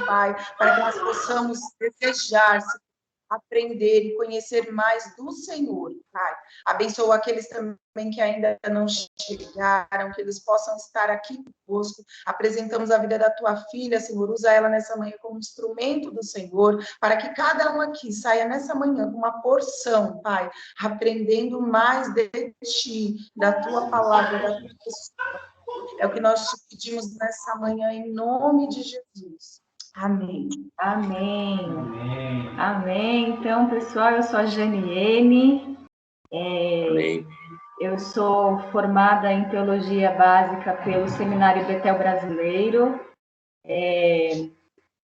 Pai, para que nós possamos desejar, aprender e conhecer mais do Senhor, Pai. Abençoa aqueles também que ainda não chegaram, que eles possam estar aqui conosco. Apresentamos a vida da tua filha, Senhor, usa ela nessa manhã como instrumento do Senhor, para que cada um aqui saia nessa manhã com uma porção, Pai, aprendendo mais de ti, da tua palavra, da tua pessoa. É o que nós te pedimos nessa manhã, em nome de Jesus. Amém. Amém. Amém. Amém. Então, pessoal, eu sou a Janiene. Amém. Eu sou formada em Teologia Básica pelo Seminário Betel Brasileiro.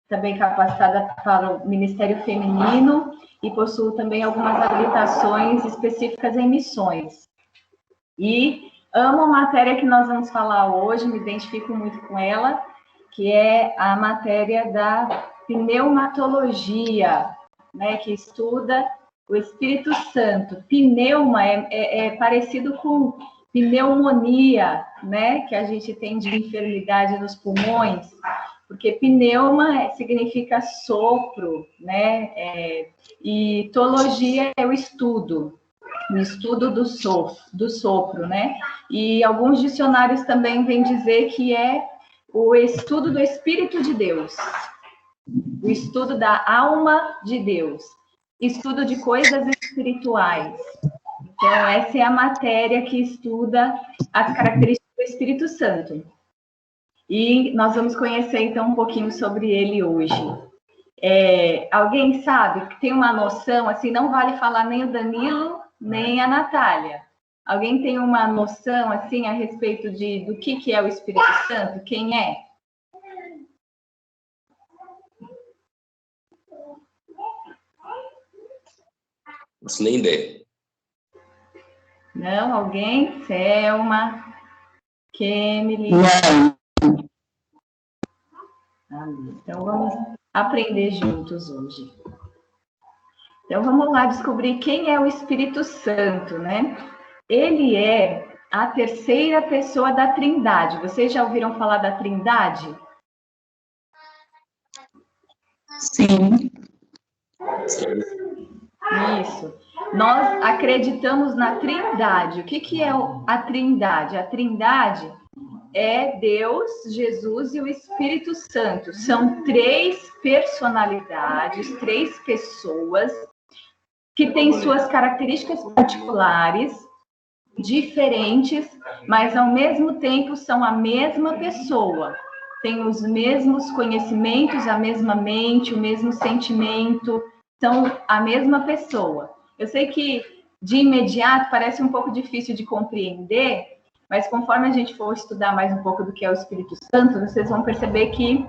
Também capacitada para o Ministério Feminino e possuo também algumas habilitações específicas em missões. E amo a matéria que nós vamos falar hoje, me identifico muito com ela, que é a matéria da pneumatologia, né, que estuda o Espírito Santo. Pneuma é parecido com pneumonia, né, que a gente tem de enfermidade nos pulmões, porque pneuma significa sopro, né, e tologia é o estudo do sopro, né, e alguns dicionários também vêm dizer que é o estudo do Espírito de Deus, o estudo da alma de Deus, estudo de coisas espirituais. Então, essa é a matéria que estuda as características do Espírito Santo. E nós vamos conhecer, então, um pouquinho sobre ele hoje. Alguém sabe, que tem uma noção, assim, não vale falar nem o Danilo, nem a Natália. Alguém tem uma noção, assim, a respeito do que é o Espírito Santo? Quem é? Não faço nem ideia. Não? Alguém? Selma? Kemily? Então, vamos aprender juntos hoje. Então, vamos lá descobrir quem é o Espírito Santo, né? Ele é a terceira pessoa da Trindade. Vocês já ouviram falar da Trindade? Sim. Isso. Nós acreditamos na Trindade. O que é a Trindade? A Trindade é Deus, Jesus e o Espírito Santo. São três personalidades, três pessoas que têm suas características particulares, diferentes, mas ao mesmo tempo são a mesma pessoa. Têm os mesmos conhecimentos, a mesma mente, o mesmo sentimento, são a mesma pessoa. Eu sei que de imediato parece um pouco difícil de compreender, mas conforme a gente for estudar mais um pouco do que é o Espírito Santo, vocês vão perceber que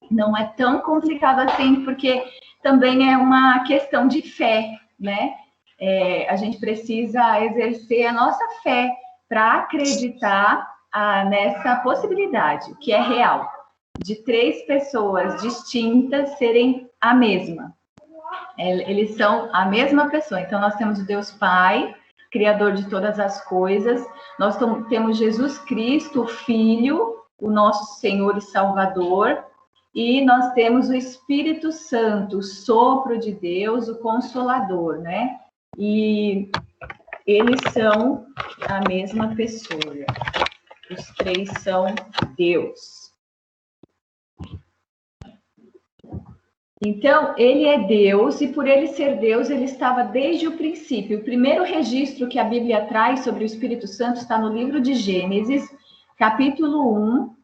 não é tão complicado assim, porque também é uma questão de fé, né? A gente precisa exercer a nossa fé para acreditar nessa possibilidade, que é real, de três pessoas distintas serem a mesma. Eles são a mesma pessoa. Então, nós temos o Deus Pai, Criador de todas as coisas. Nós temos Jesus Cristo, o Filho, o nosso Senhor e Salvador. E nós temos o Espírito Santo, o sopro de Deus, o Consolador, né? E eles são a mesma pessoa. Os três são Deus. Então, ele é Deus, e por ele ser Deus, ele estava desde o princípio. O primeiro registro que a Bíblia traz sobre o Espírito Santo está no livro de Gênesis, capítulo 1,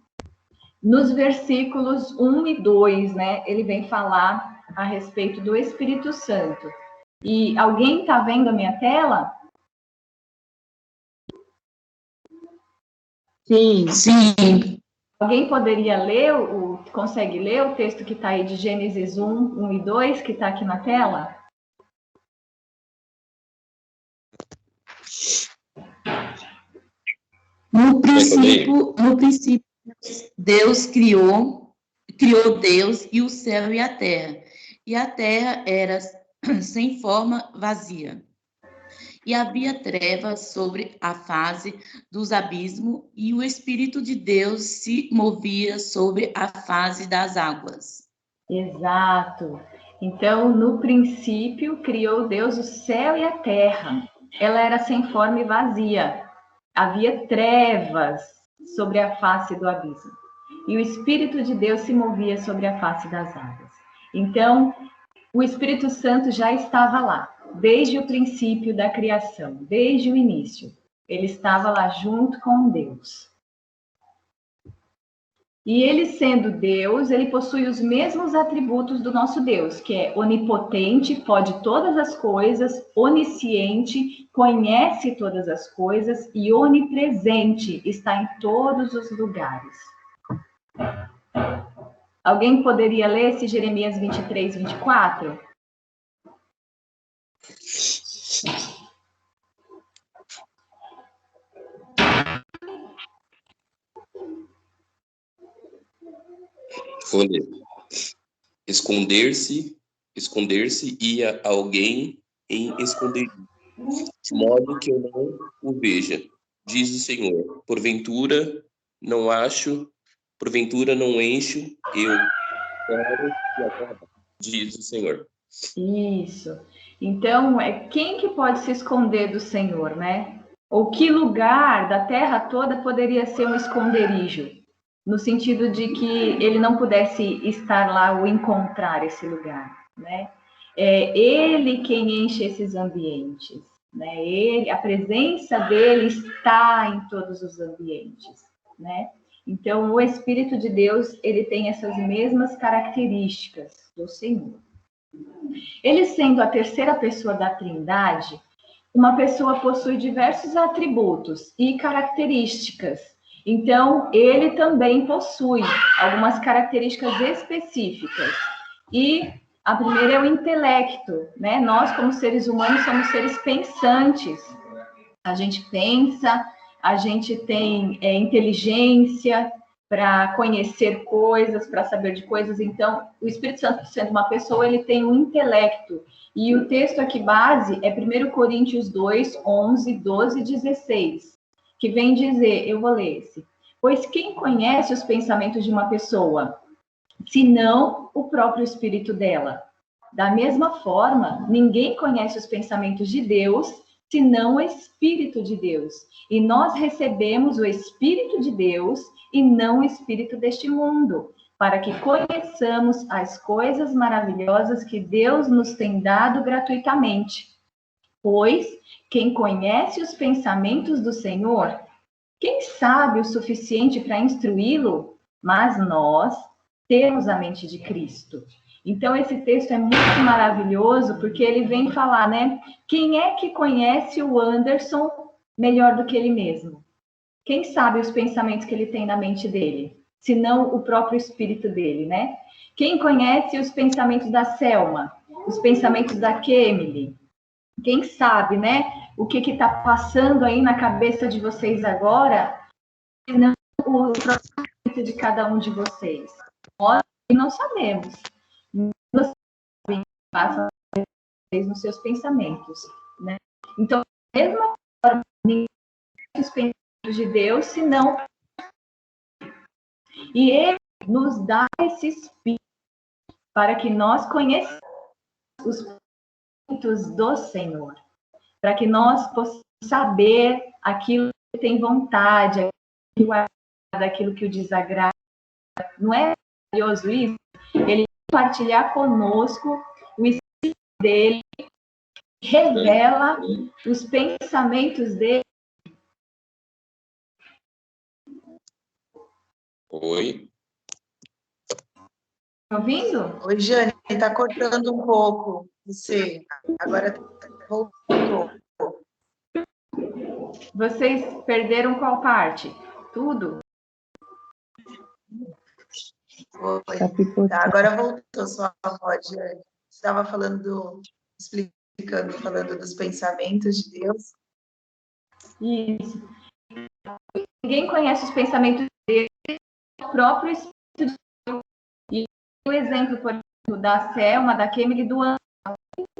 nos versículos 1 e 2, né? Ele vem falar a respeito do Espírito Santo. E alguém está vendo a minha tela? Sim, sim. Alguém poderia consegue ler o texto que está aí de Gênesis 1 e 2, que está aqui na tela? No princípio, Deus criou Deus e o céu e a terra era sem forma, vazia. E havia trevas sobre a face dos abismos, e o Espírito de Deus se movia sobre a face das águas. Exato. Então, no princípio, criou Deus o céu e a terra. Ela era sem forma e vazia. Havia trevas sobre a face do abismo. E o Espírito de Deus se movia sobre a face das águas. Então, o Espírito Santo já estava lá, desde o princípio da criação, desde o início. Ele estava lá junto com Deus. E ele sendo Deus, ele possui os mesmos atributos do nosso Deus, que é onipotente, pode todas as coisas, onisciente, conhece todas as coisas e onipresente, está em todos os lugares. Alguém poderia ler esse Jeremias 23, 24? Vou ler. Esconder-se ia alguém em esconderijo, de modo que eu não o veja, diz o Senhor. Porventura não encho, eu quero e agora, diz o Senhor. Isso. Então, quem que pode se esconder do Senhor, né? Ou que lugar da terra toda poderia ser um esconderijo? No sentido de que ele não pudesse estar lá ou encontrar esse lugar, né? É ele quem enche esses ambientes, né? A presença dele está em todos os ambientes, né? Então, o Espírito de Deus, ele tem essas mesmas características do Senhor. Ele sendo a terceira pessoa da Trindade, uma pessoa possui diversos atributos e características. Então, ele também possui algumas características específicas. E a primeira é o intelecto, né? Nós, como seres humanos, somos seres pensantes. A gente pensa, a gente tem inteligência para conhecer coisas, para saber de coisas. Então, o Espírito Santo, sendo uma pessoa, ele tem um intelecto. E o texto aqui base é 1 Coríntios 2, 11, 12 e 16, que vem dizer, eu vou ler esse. Pois quem conhece os pensamentos de uma pessoa, senão o próprio espírito dela? Da mesma forma, ninguém conhece os pensamentos de Deus, senão o Espírito de Deus. E nós recebemos o Espírito de Deus e não o espírito deste mundo, para que conheçamos as coisas maravilhosas que Deus nos tem dado gratuitamente. Pois quem conhece os pensamentos do Senhor, quem sabe o suficiente para instruí-lo? Mas nós temos a mente de Cristo. Então, esse texto é muito maravilhoso, porque ele vem falar, né? Quem é que conhece o Anderson melhor do que ele mesmo? Quem sabe os pensamentos que ele tem na mente dele? Se não o próprio espírito dele, né? Quem conhece os pensamentos da Selma? Os pensamentos da Kemily? Quem sabe, né? O que está passando aí na cabeça de vocês agora? Se não o próprio de cada um de vocês. Nós não sabemos. Vocês passam nos seus pensamentos, né? Então, da mesma forma, ninguém os pensamentos de Deus, senão e ele nos dá esse espírito para que nós conheçamos os pensamentos do Senhor, para que nós possamos saber aquilo que tem vontade, aquilo que o desagrada. Não é maravilhoso isso? Ele compartilhar conosco o espírito dele, revela os pensamentos dele. Oi? Tá ouvindo? Oi, Jane, está cortando um pouco você. Agora voltou. Vocês perderam qual parte? Tudo? Foi. Tá, agora voltou sua voz, Jane. Estava falando dos pensamentos de Deus. Isso. Ninguém conhece os pensamentos dele, o próprio Espírito de Deus. E o exemplo, por exemplo, da Selma, da Kemily, do Anderson,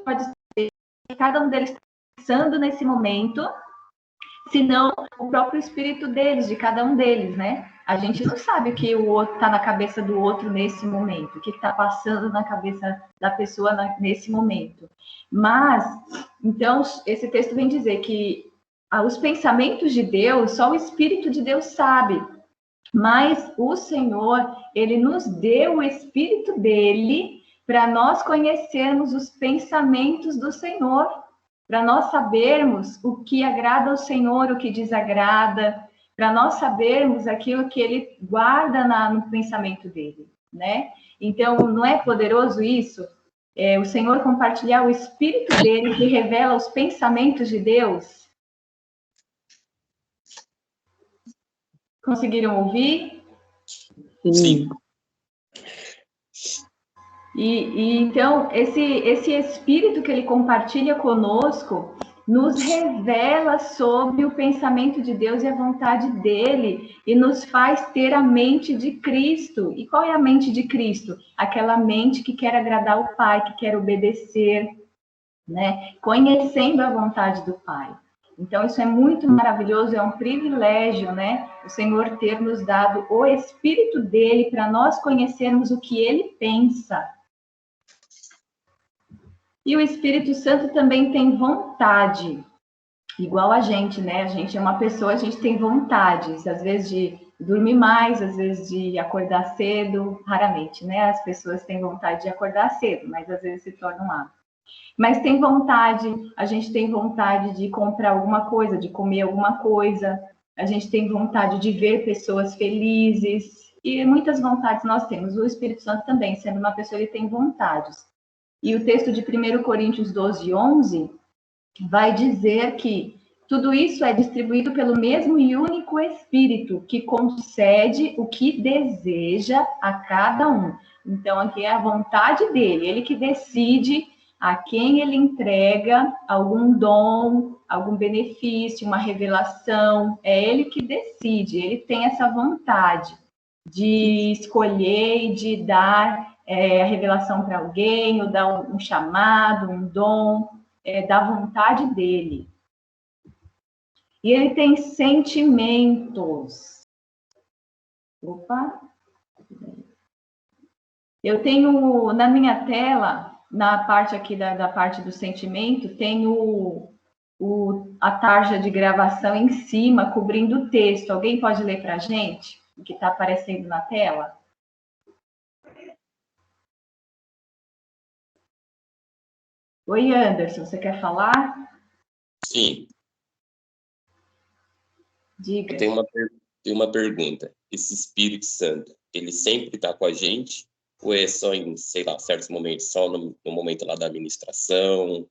pode ser que cada um deles está pensando nesse momento, senão o próprio espírito deles, de cada um deles, né? A gente não sabe o que o outro está na cabeça do outro nesse momento, o que está passando na cabeça da pessoa nesse momento. Mas, então, esse texto vem dizer que os pensamentos de Deus, só o Espírito de Deus sabe. Mas o Senhor, Ele nos deu o Espírito dele para nós conhecermos os pensamentos do Senhor, para nós sabermos o que agrada ao Senhor, o que desagrada, para nós sabermos aquilo que Ele guarda no pensamento dele, né? Então, não é poderoso isso? O Senhor compartilhar o Espírito dele que revela os pensamentos de Deus. Conseguiram ouvir? Sim. E então, esse Espírito que ele compartilha conosco nos revela sobre o pensamento de Deus e a vontade dele e nos faz ter a mente de Cristo. E qual é a mente de Cristo? Aquela mente que quer agradar o Pai, que quer obedecer, né? Conhecendo a vontade do Pai. Então, isso é muito maravilhoso, é um privilégio, né? O Senhor ter nos dado o Espírito dele para nós conhecermos o que ele pensa. E o Espírito Santo também tem vontade, igual a gente, né? A gente é uma pessoa, a gente tem vontades, às vezes de dormir mais, às vezes de acordar cedo, raramente, né? As pessoas têm vontade de acordar cedo, mas às vezes se tornam hábito. Mas tem vontade, a gente tem vontade de comprar alguma coisa, de comer alguma coisa, a gente tem vontade de ver pessoas felizes, e muitas vontades nós temos. O Espírito Santo também, sendo uma pessoa, ele tem vontades. E o texto de 1 Coríntios 12, 11, vai dizer que tudo isso é distribuído pelo mesmo e único Espírito, que concede o que deseja a cada um. Então, aqui é a vontade dele, ele que decide a quem ele entrega algum dom, algum benefício, uma revelação. É ele que decide, ele tem essa vontade de escolher e de dar a revelação para alguém, ou dar um chamado, um dom, da vontade dele. E ele tem sentimentos. Opa! Eu tenho na minha tela, na parte aqui da parte do sentimento, tem a tarja de gravação em cima, cobrindo o texto. Alguém pode ler para a gente o que está aparecendo na tela? Oi, Anderson, você quer falar? Sim. Diga. Eu tenho uma pergunta. Esse Espírito Santo, ele sempre está com a gente? Ou é só em, sei lá, certos momentos, só no momento lá da administração?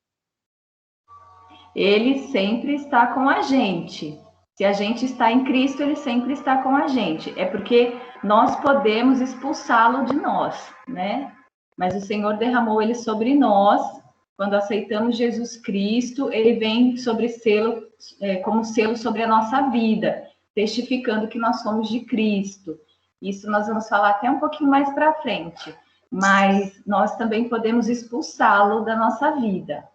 Ele sempre está com a gente. Se a gente está em Cristo, ele sempre está com a gente. É porque nós podemos expulsá-lo de nós, né? Mas o Senhor derramou ele sobre nós. Quando aceitamos Jesus Cristo, ele vem sobre selo, como selo sobre a nossa vida, testificando que nós somos de Cristo. Isso nós vamos falar até um pouquinho mais para frente. Mas nós também podemos expulsá-lo da nossa vida.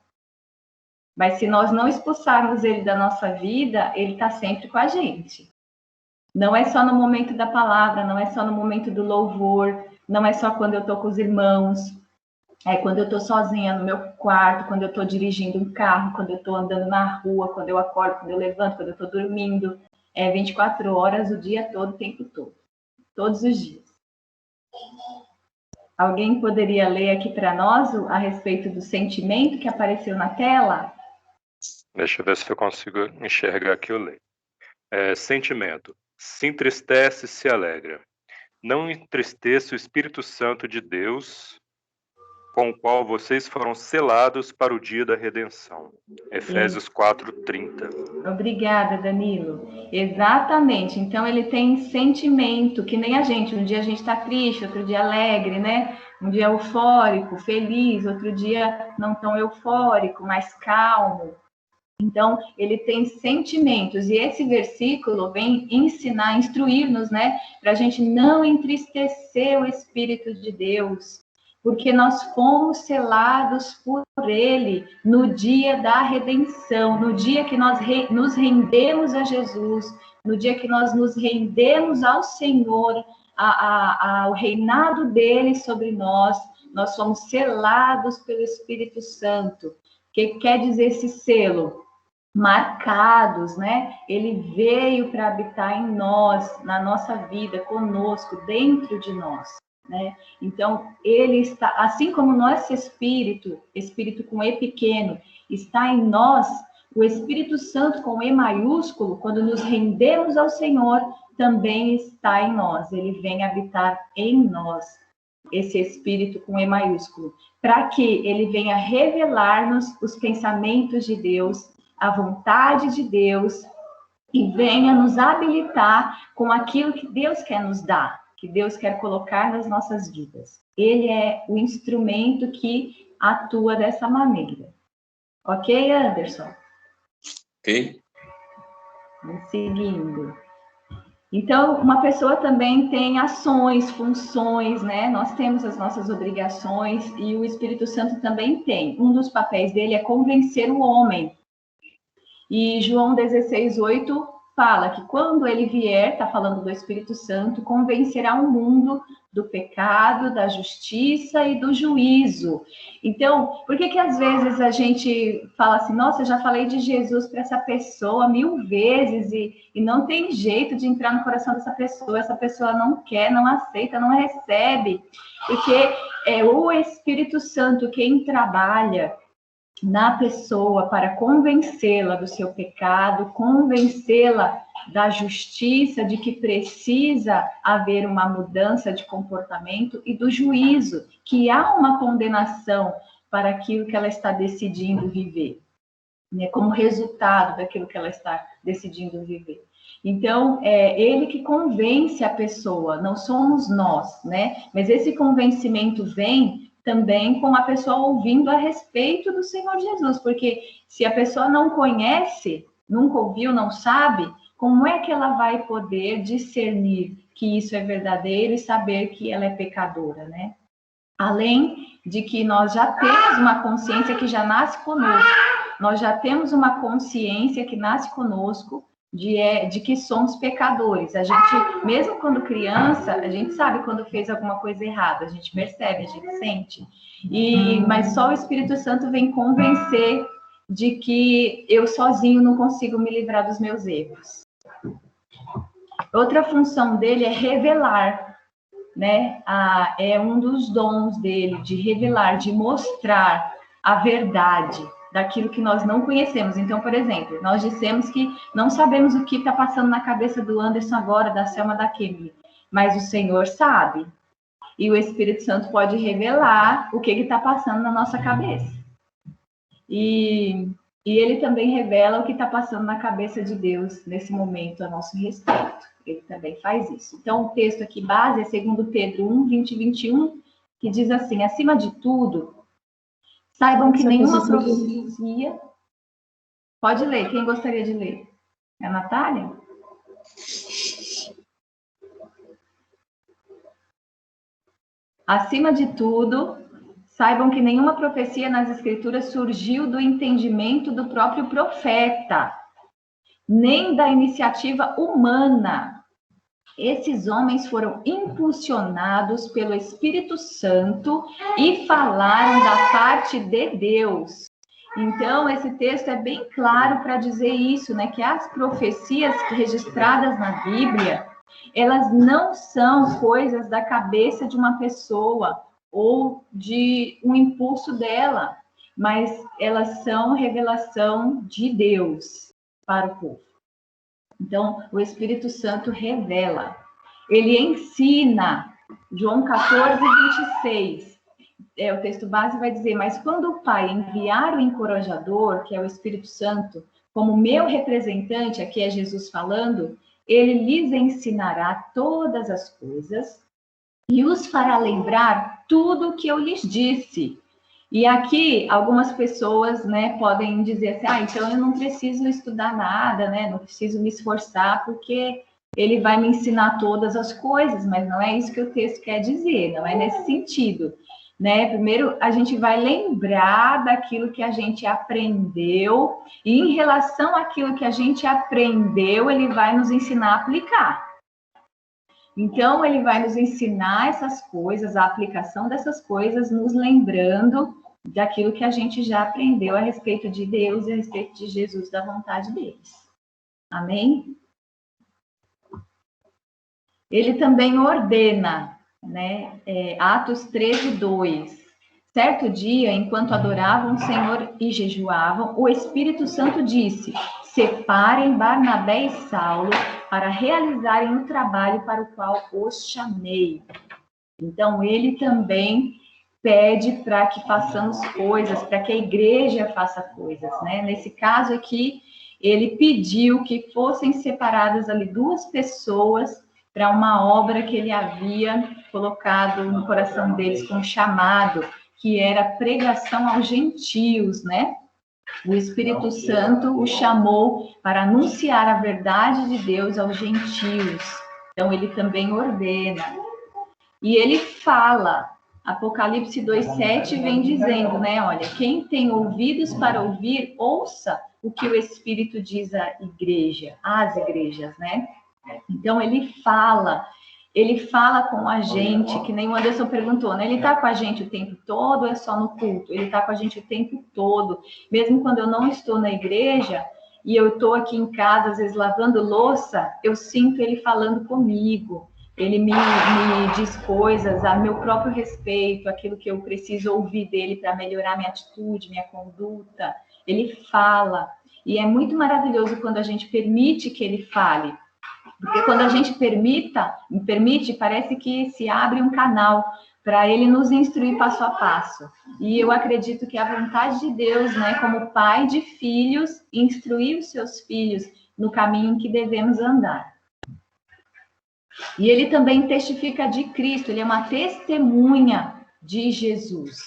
Mas se nós não expulsarmos ele da nossa vida, ele está sempre com a gente. Não é só no momento da palavra, não é só no momento do louvor, não é só quando eu estou com os irmãos, é quando eu estou sozinha no meu quarto, quando eu estou dirigindo um carro, quando eu estou andando na rua, quando eu acordo, quando eu levanto, quando eu estou dormindo. 24 horas, o dia todo, o tempo todo. Todos os dias. Alguém poderia ler aqui para nós a respeito do sentimento que apareceu na tela? Deixa eu ver se eu consigo enxergar aqui o leio. Sentimento. Se entristece, se alegra. Não entristeça o Espírito Santo de Deus, com o qual vocês foram selados para o dia da redenção. Efésios 4:30. Obrigada, Danilo. Exatamente. Então, ele tem sentimento, que nem a gente. Um dia a gente está triste, outro dia alegre, né? Um dia eufórico, feliz, outro dia não tão eufórico, mais calmo. Então, ele tem sentimentos. E esse versículo vem ensinar, instruir-nos, né? Para a gente não entristecer o Espírito de Deus. porque nós fomos selados por Ele no dia da redenção, no dia que nós nos rendemos a Jesus, no dia que nós nos rendemos ao Senhor, ao reinado dele sobre nós, nós somos selados pelo Espírito Santo. O que quer dizer esse selo? Marcados, né? Ele veio para habitar em nós, na nossa vida, conosco, dentro de nós, né? Então, ele está, assim como nosso espírito com E pequeno, está em nós, o Espírito Santo com E maiúsculo, quando nos rendemos ao Senhor, também está em nós. Ele vem habitar em nós, esse Espírito com E maiúsculo, para que ele venha revelar-nos os pensamentos de Deus, a vontade de Deus, e venha nos habilitar com aquilo que Deus quer nos dar, que Deus quer colocar nas nossas vidas. Ele é o instrumento que atua dessa maneira. Ok, Anderson? Ok. Seguindo. Então, uma pessoa também tem ações, funções, né? Nós temos as nossas obrigações e o Espírito Santo também tem. Um dos papéis dele é convencer o homem. E João 16:8 fala que quando ele vier, está falando do Espírito Santo, convencerá o mundo do pecado, da justiça e do juízo. Então, por que às vezes a gente fala assim, nossa, eu já falei de Jesus para essa pessoa 1000 vezes e não tem jeito de entrar no coração dessa pessoa não quer, não aceita, não recebe, porque é o Espírito Santo quem trabalha na pessoa para convencê-la do seu pecado, convencê-la da justiça, de que precisa haver uma mudança de comportamento e do juízo, que há uma condenação para aquilo que ela está decidindo viver, né, como resultado daquilo que ela está decidindo viver. Então, é ele que convence a pessoa, não somos nós, né? Mas esse convencimento vem também com a pessoa ouvindo a respeito do Senhor Jesus, porque se a pessoa não conhece, nunca ouviu, não sabe, como é que ela vai poder discernir que isso é verdadeiro e saber que ela é pecadora, né? Além de que nós já temos uma consciência que já nasce conosco, nós já temos uma consciência que nasce conosco de que somos pecadores. A gente, mesmo quando criança, a gente sabe quando fez alguma coisa errada, a gente percebe, a gente sente. Mas só o Espírito Santo vem convencer de que eu sozinho não consigo me livrar dos meus erros. Outra função dele é revelar, né? É um dos dons dele, de revelar, de mostrar a verdade daquilo que nós não conhecemos. Então, por exemplo, nós dissemos que não sabemos o que está passando na cabeça do Anderson agora, da Selma, da Kemi, mas o Senhor sabe. E o Espírito Santo pode revelar o que está passando na nossa cabeça. E ele também revela o que está passando na cabeça de Deus nesse momento a nosso respeito. Ele também faz isso. Então, o texto aqui base é 2 Pedro 1, 20 e 21, que diz assim, acima de tudo, saibam que nenhuma profecia... Pode ler, quem gostaria de ler? É a Natália? Acima de tudo, saibam que nenhuma profecia nas Escrituras surgiu do entendimento do próprio profeta, nem da iniciativa humana. Esses homens foram impulsionados pelo Espírito Santo e falaram da parte de Deus. Então, esse texto é bem claro para dizer isso, né? Que as profecias registradas na Bíblia, elas não são coisas da cabeça de uma pessoa ou de um impulso dela, mas elas são revelação de Deus para o povo. Então, o Espírito Santo revela, ele ensina, João 14, 26, o texto base vai dizer, mas quando o Pai enviar o encorajador, que é o Espírito Santo, como meu representante, aqui é Jesus falando, ele lhes ensinará todas as coisas e os fará lembrar tudo o que eu lhes disse. E aqui, algumas pessoas, né, podem dizer assim, então eu não preciso estudar nada, né, não preciso me esforçar, porque ele vai me ensinar todas as coisas, mas não é isso que o texto quer dizer, não é nesse sentido. né? Primeiro, a gente vai lembrar daquilo que a gente aprendeu, e em relação àquilo que a gente aprendeu, ele vai nos ensinar a aplicar. Então, ele vai nos ensinar essas coisas, a aplicação dessas coisas, nos lembrando daquilo que a gente já aprendeu a respeito de Deus e a respeito de Jesus, da vontade deles. Amém? Ele também ordena, né? Atos 13:2. Certo dia, enquanto adoravam o Senhor e jejuavam, o Espírito Santo disse: separem Barnabé e Saulo para realizarem o trabalho para o qual os chamei. Então, ele também pede para que façamos coisas, para que a igreja faça coisas, né? Nesse caso aqui, ele pediu que fossem separadas ali 2 pessoas para uma obra que ele havia colocado no coração deles como chamado, que era pregação aos gentios, né? O Espírito Santo o chamou para anunciar a verdade de Deus aos gentios. Então, ele também ordena. E ele fala, Apocalipse 2:7 vem dizendo, né? Olha, quem tem ouvidos para ouvir, ouça o que o Espírito diz à igreja, às igrejas, né? Então, ele fala com a gente, que nem o Anderson perguntou, né? Ele está com a gente o tempo todo ou é só no culto? Ele está com a gente o tempo todo. Mesmo quando eu não estou na igreja e eu estou aqui em casa, às vezes lavando louça, eu sinto ele falando comigo. Ele me diz coisas a meu próprio respeito, aquilo que eu preciso ouvir dele para melhorar minha atitude, minha conduta. Ele fala. E é muito maravilhoso quando a gente permite que ele fale. Porque quando a gente permite, parece que se abre um canal para ele nos instruir passo a passo. E eu acredito que a vontade de Deus, né, como pai de filhos, instruir os seus filhos no caminho que devemos andar. E ele também testifica de Cristo, ele é uma testemunha de Jesus,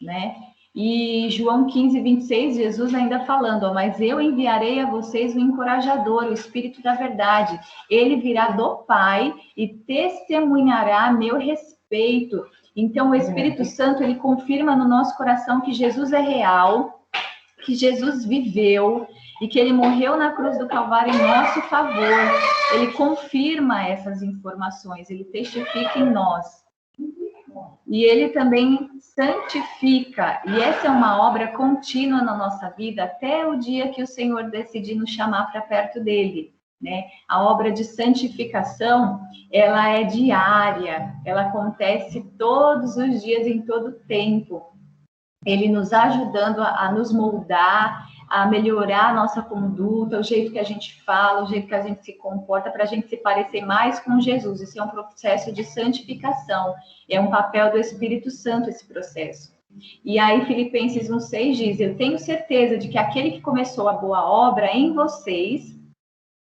né? E João 15:26, Jesus ainda falando, mas eu enviarei a vocês o encorajador, o Espírito da verdade. Ele virá do Pai e testemunhará a meu respeito. Então, o Espírito Santo, ele confirma no nosso coração que Jesus é real, que Jesus viveu e que ele morreu na cruz do Calvário em nosso favor. Ele confirma essas informações, ele testifica em nós. E ele também santifica, e essa é uma obra contínua na nossa vida, até o dia que o Senhor decidir nos chamar para perto dele, né? A obra de santificação, ela é diária, ela acontece todos os dias, em todo tempo. Ele nos ajudando a nos moldar, a melhorar a nossa conduta, o jeito que a gente fala, o jeito que a gente se comporta, para a gente se parecer mais com Jesus. Isso é um processo de santificação, é um papel do Espírito Santo esse processo. E aí Filipenses 1:6 diz, eu tenho certeza de que aquele que começou a boa obra em vocês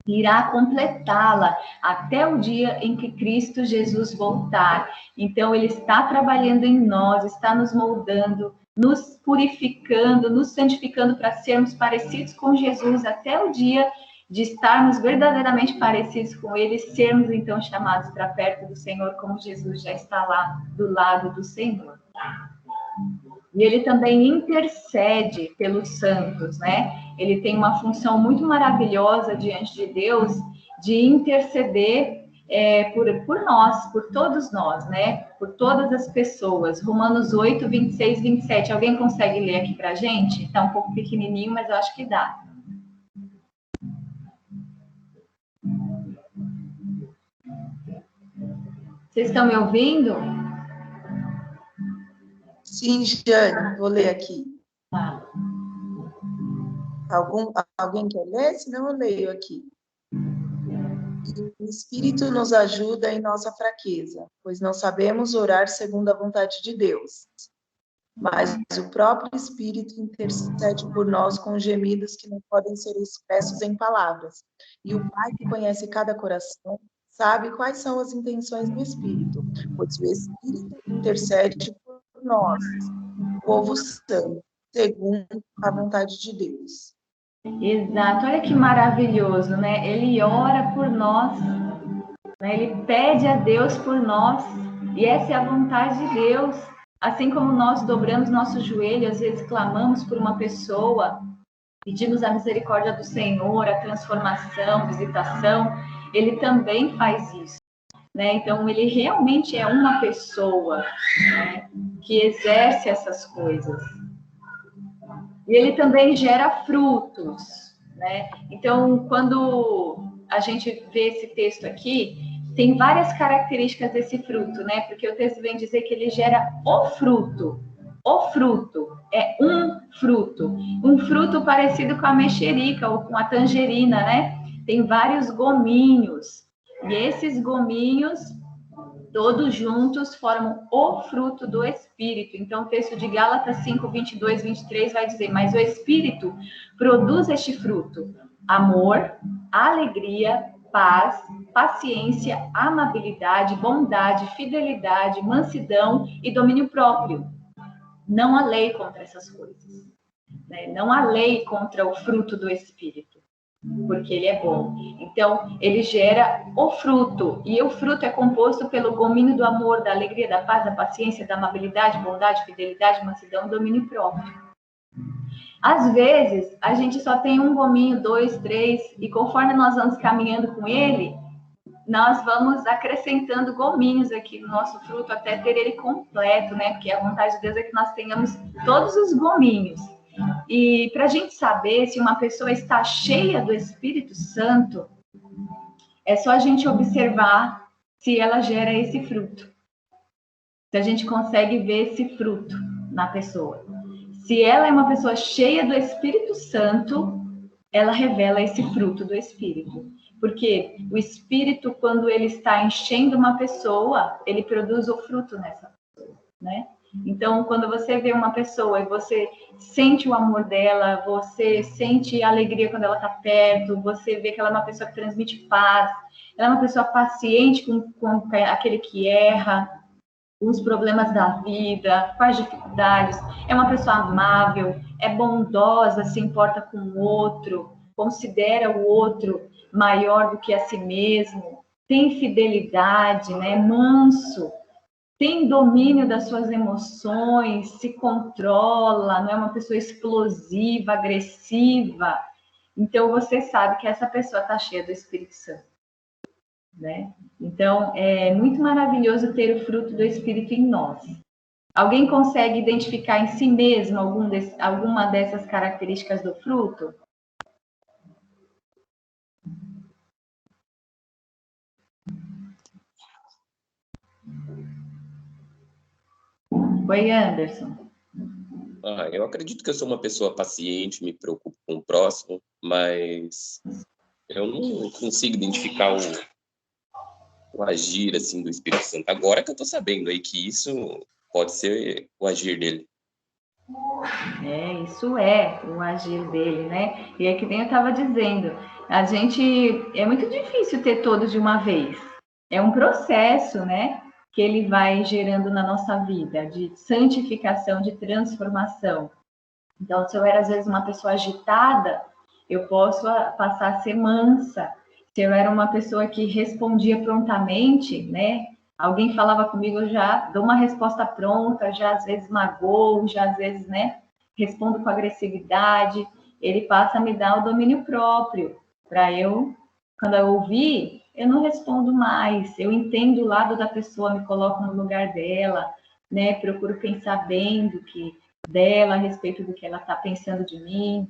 irá completá-la até o dia em que Cristo Jesus voltar. Então, ele está trabalhando em nós, está nos moldando, nos purificando, nos santificando para sermos parecidos com Jesus até o dia de estarmos verdadeiramente parecidos com ele, sermos então chamados para perto do Senhor, como Jesus já está lá do lado do Senhor. E ele também intercede pelos santos, né? Ele tem uma função muito maravilhosa diante de Deus de interceder por nós, por todos nós, né? Por todas as pessoas. Romanos 8:26-27. Alguém consegue ler aqui para a gente? Está um pouco pequenininho, mas eu acho que dá. Vocês estão me ouvindo? Sim, Jane, vou ler aqui. Tá. Alguém quer ler? Senão eu leio aqui. O Espírito nos ajuda em nossa fraqueza, pois não sabemos orar segundo a vontade de Deus. Mas o próprio Espírito intercede por nós com gemidos que não podem ser expressos em palavras. E o Pai, que conhece cada coração, sabe quais são as intenções do Espírito, pois o Espírito intercede por nós, o povo santo, segundo a vontade de Deus. Exato, olha que maravilhoso, né? Ele ora por nós, né? Ele pede a Deus por nós, e essa é a vontade de Deus. Assim como nós dobramos nosso joelho, às vezes clamamos por uma pessoa, pedimos a misericórdia do Senhor, a transformação, visitação, ele também faz isso, né? Então, ele realmente é uma pessoa, né, que exerce essas coisas. E ele também gera frutos, né? Então, quando a gente vê esse texto aqui, tem várias características desse fruto, né? Porque o texto vem dizer que ele gera o fruto. O fruto é um fruto parecido com a mexerica ou com a tangerina, né? Tem vários gominhos. E esses gominhos todos juntos formam o fruto do Espírito. Então, o texto de Gálatas 5, 22, 23 vai dizer: mas o Espírito produz este fruto: amor, alegria, paz, paciência, amabilidade, bondade, fidelidade, mansidão e domínio próprio. Não há lei contra essas coisas, né? Não há lei contra o fruto do Espírito, porque ele é bom. Então, ele gera o fruto, e o fruto é composto pelo gominho do amor, da alegria, da paz, da paciência, da amabilidade, bondade, fidelidade, mansidão e domínio próprio. Às vezes, a gente só tem um gominho, 2, 3, e conforme nós vamos caminhando com ele, nós vamos acrescentando gominhos aqui no nosso fruto até ter ele completo, né? Porque a vontade de Deus é que nós tenhamos todos os gominhos. E para a gente saber se uma pessoa está cheia do Espírito Santo, é só a gente observar se ela gera esse fruto. Se a gente consegue ver esse fruto na pessoa. Se ela é uma pessoa cheia do Espírito Santo, ela revela esse fruto do Espírito. Porque o Espírito, quando ele está enchendo uma pessoa, ele produz o fruto nessa pessoa, né? Então, quando você vê uma pessoa e você sente o amor dela, você sente a alegria quando ela está perto, você vê que ela é uma pessoa que transmite paz, ela é uma pessoa paciente com aquele que erra, com os problemas da vida, com as dificuldades, é uma pessoa amável, é bondosa, se importa com o outro, considera o outro maior do que a si mesmo, tem fidelidade, né? Manso, tem domínio das suas emoções, se controla, não é uma pessoa explosiva, agressiva. Então, você sabe que essa pessoa está cheia do Espírito Santo, né? Então, é muito maravilhoso ter o fruto do Espírito em nós. Alguém consegue identificar em si mesmo alguma dessas características do fruto? Oi, Anderson. Eu acredito que eu sou uma pessoa paciente, me preocupo com o próximo, mas eu não consigo identificar o agir assim do Espírito Santo. Agora que eu tô sabendo aí que isso pode ser o agir dele. Isso é o agir dele, né? E é que nem eu estava dizendo, é muito difícil ter todos de uma vez. É um processo, né? Que ele vai gerando na nossa vida, de santificação, de transformação. Então, se eu era às vezes uma pessoa agitada, eu posso passar a ser mansa. Se eu era uma pessoa que respondia prontamente, né? Alguém falava comigo, eu já dou uma resposta pronta, já às vezes magoo, já às vezes, né? Respondo com agressividade. Ele passa a me dar o domínio próprio, para eu, quando eu ouvir, eu não respondo mais. Eu entendo o lado da pessoa, me coloco no lugar dela, né? Procuro pensar bem dela a respeito do que ela está pensando de mim.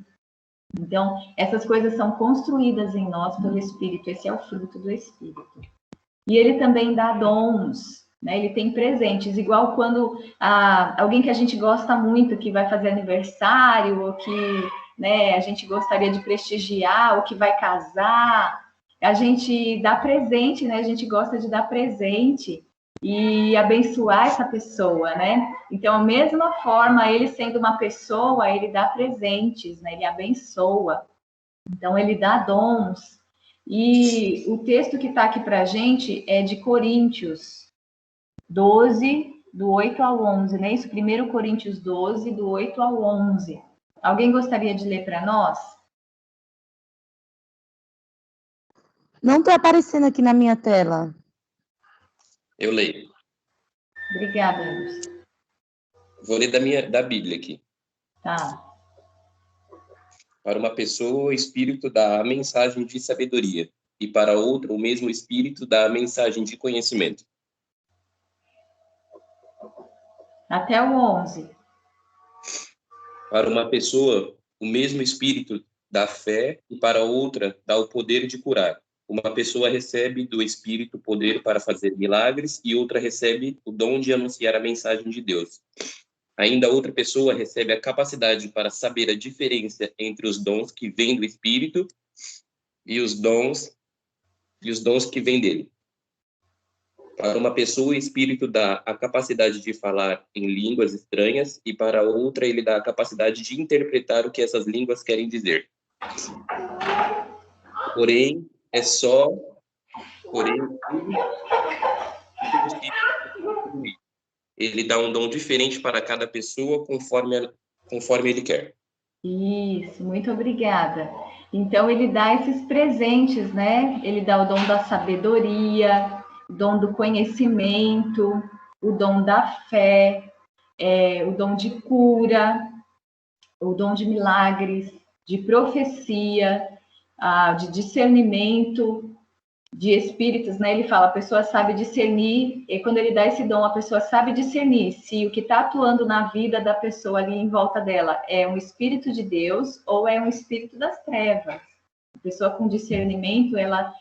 Então, essas coisas são construídas em nós pelo Espírito. Esse é o fruto do Espírito. E ele também dá dons, né? Ele tem presentes, igual quando alguém que a gente gosta muito, que vai fazer aniversário, ou que, né, a gente gostaria de prestigiar, ou que vai casar, a gente dá presente, né? A gente gosta de dar presente e abençoar essa pessoa, né? Então, a mesma forma, ele sendo uma pessoa, ele dá presentes, né? Ele abençoa. Então, ele dá dons. E o texto que está aqui para a gente é de Coríntios 12, do 8 ao 11, né? Isso, 1 Coríntios 12, do 8 ao 11. Alguém gostaria de ler para nós? Não está aparecendo aqui na minha tela. Eu leio. Obrigada, Anderson. Vou ler da Bíblia aqui. Tá. Para uma pessoa, o Espírito dá a mensagem de sabedoria, e para outra, o mesmo Espírito dá a mensagem de conhecimento. Até o 11. Para uma pessoa, o mesmo Espírito dá fé, e para outra, dá o poder de curar. Uma pessoa recebe do Espírito poder para fazer milagres, e outra recebe o dom de anunciar a mensagem de Deus. Ainda outra pessoa recebe a capacidade para saber a diferença entre os dons que vêm do Espírito e os dons que vêm dele. Para uma pessoa, o Espírito dá a capacidade de falar em línguas estranhas, e para outra, ele dá a capacidade de interpretar o que essas línguas querem dizer. Porém, ele dá um dom diferente para cada pessoa conforme ele quer. Isso, muito obrigada. Então, ele dá esses presentes, né? Ele dá o dom da sabedoria, o dom do conhecimento, o dom da fé, o dom de cura, o dom de milagres, de profecia, de discernimento, de espíritos, né? Ele fala, a pessoa sabe discernir, e quando ele dá esse dom, a pessoa sabe discernir se o que está atuando na vida da pessoa ali em volta dela é um espírito de Deus ou é um espírito das trevas. A pessoa com discernimento, ela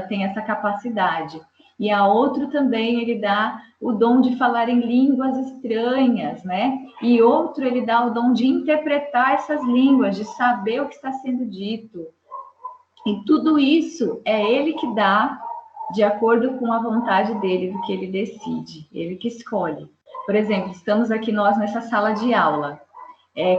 tem essa capacidade. E a outro também, ele dá o dom de falar em línguas estranhas, né? E outro, ele dá o dom de interpretar essas línguas, de saber o que está sendo dito. E tudo isso é ele que dá de acordo com a vontade dele, do que ele decide, ele que escolhe. Por exemplo, estamos aqui nós nessa sala de aula.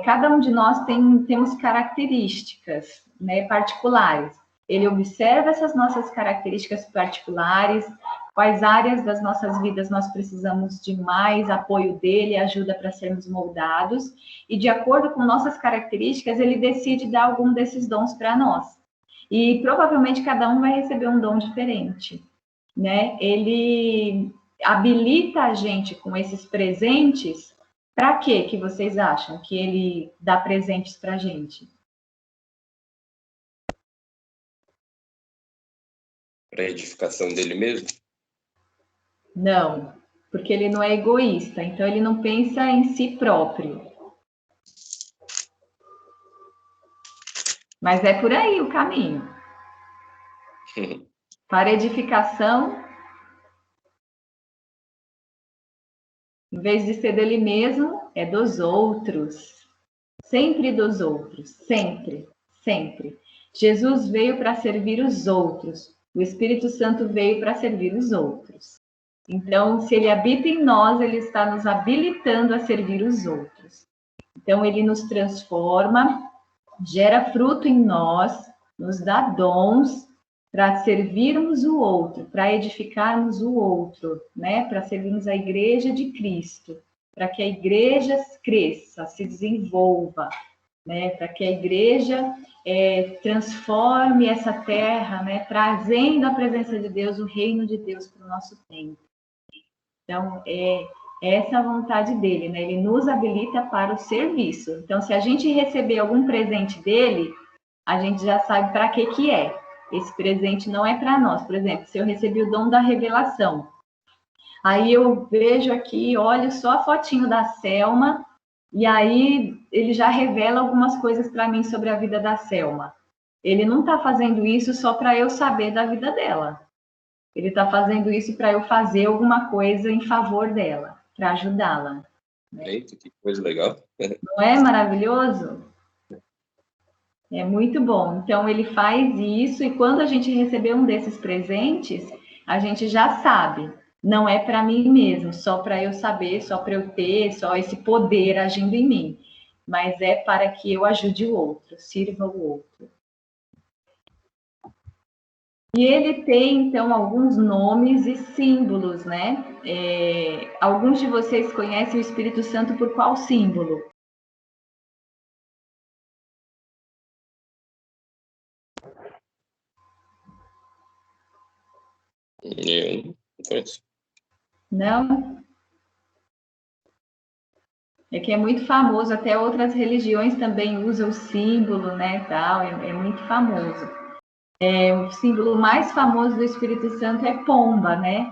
Cada um de nós temos características, né, particulares. Ele observa essas nossas características particulares, quais áreas das nossas vidas nós precisamos de mais apoio dele, ajuda para sermos moldados, e de acordo com nossas características, ele decide dar algum desses dons para nós. E provavelmente cada um vai receber um dom diferente, né? Ele habilita a gente com esses presentes. Para quê que vocês acham que ele dá presentes para a gente? Para a edificação dele mesmo? Não, porque ele não é egoísta, então ele não pensa em si próprio. Mas é por aí o caminho. Para edificação, em vez de ser dele mesmo, é dos outros. Sempre dos outros, sempre, sempre. Jesus veio para servir os outros. O Espírito Santo veio para servir os outros. Então, se ele habita em nós, ele está nos habilitando a servir os outros. Então, ele nos transforma, gera fruto em nós, nos dá dons para servirmos o outro, para edificarmos o outro, né? Para servirmos a igreja de Cristo, para que a igreja cresça, se desenvolva, né? Para que a igreja transforme essa terra, né? Trazendo a presença de Deus, o reino de Deus para o nosso tempo. Então, essa a vontade dele, né? Ele nos habilita para o serviço. Então, se a gente receber algum presente dele, a gente já sabe para que é. Esse presente não é para nós. Por exemplo, se eu recebi o dom da revelação, aí eu vejo aqui, olho só a fotinho da Selma, e aí ele já revela algumas coisas para mim sobre a vida da Selma. Ele não está fazendo isso só para eu saber da vida dela. Ele está fazendo isso para eu fazer alguma coisa em favor dela, para ajudá-la. Eita, que coisa legal. Não é maravilhoso? É muito bom. Então, ele faz isso, e quando a gente receber um desses presentes, a gente já sabe. Não é para mim mesmo, só para eu saber, só para eu ter, só esse poder agindo em mim. Mas é para que eu ajude o outro, sirva o outro. E ele tem, então, alguns nomes e símbolos, né? Alguns de vocês conhecem o Espírito Santo por qual símbolo? Eu não conheço. Não? É que é muito famoso, até outras religiões também usam o símbolo, né, tal, é muito famoso. O símbolo mais famoso do Espírito Santo é pomba, né?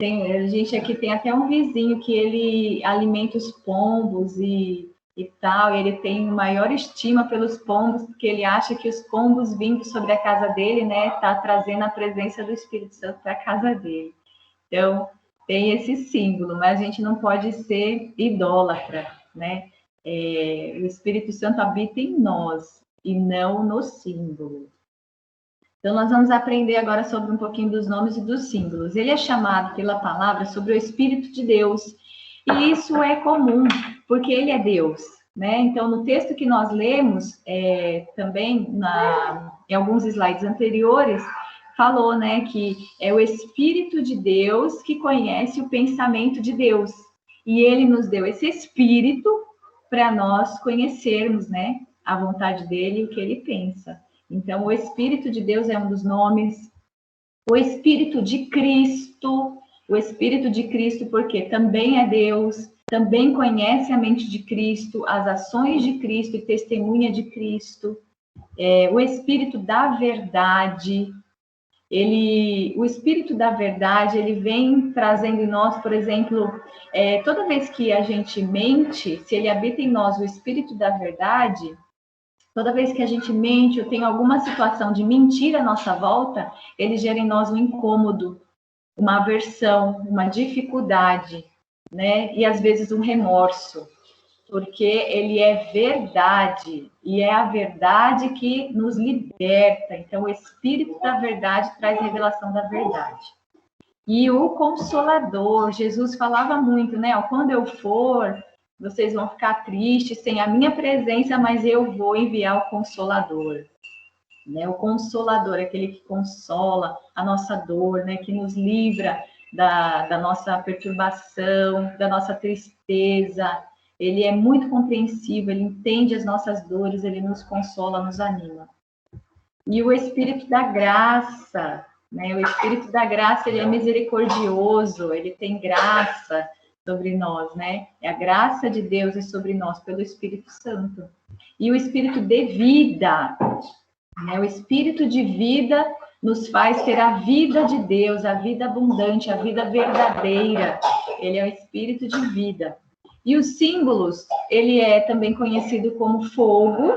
A gente aqui tem até um vizinho que ele alimenta os pombos e tal, e ele tem maior estima pelos pombos, porque ele acha que os pombos vindo sobre a casa dele, né, tá trazendo a presença do Espírito Santo para a casa dele. Então, tem esse símbolo, mas a gente não pode ser idólatra, né? O Espírito Santo habita em nós e não no símbolo. Então, nós vamos aprender agora sobre um pouquinho dos nomes e dos símbolos. Ele é chamado pela palavra sobre o Espírito de Deus. E isso é comum, porque ele é Deus, né? Então, no texto que nós lemos, também em alguns slides anteriores, falou, né, que é o Espírito de Deus que conhece o pensamento de Deus. E ele nos deu esse Espírito para nós conhecermos, né, a vontade dele e o que ele pensa. Então, o Espírito de Deus é um dos nomes. O Espírito de Cristo, porque também é Deus, também conhece a mente de Cristo, as ações de Cristo e testemunha de Cristo. O Espírito da verdade, o Espírito da verdade, ele vem trazendo em nós, por exemplo, toda vez que a gente mente, se ele habita em nós o Espírito da verdade, toda vez que a gente mente ou tem alguma situação de mentira à nossa volta, ele gera em nós um incômodo, uma aversão, uma dificuldade, né? E às vezes um remorso, porque ele é verdade, e é a verdade que nos liberta. Então, o Espírito da verdade traz revelação da verdade. E o Consolador, Jesus falava muito, né? Quando eu for, vocês vão ficar tristes sem a minha presença, mas eu vou enviar o Consolador. Né? O Consolador, aquele que consola a nossa dor, né? Que nos livra da nossa perturbação, da nossa tristeza. Ele é muito compreensivo, ele entende as nossas dores, ele nos consola, nos anima. E o Espírito da graça, né? O Espírito da graça, ele é misericordioso, ele tem graça sobre nós, né? A graça de Deus é sobre nós pelo Espírito Santo. E o Espírito de vida, né? O Espírito de vida nos faz ter a vida de Deus, a vida abundante, a vida verdadeira. Ele é o Espírito de vida. E os símbolos, ele é também conhecido como fogo.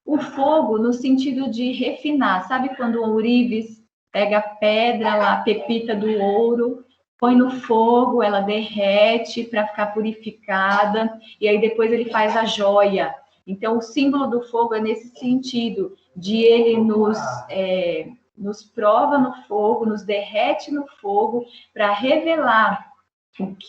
O fogo no sentido de refinar. Sabe quando o ourives pega a pedra lá, a pepita do ouro, põe no fogo, ela derrete para ficar purificada, e aí depois ele faz a joia. Então, o símbolo do fogo é nesse sentido, de ele nos prova no fogo, nos derrete no fogo, para revelar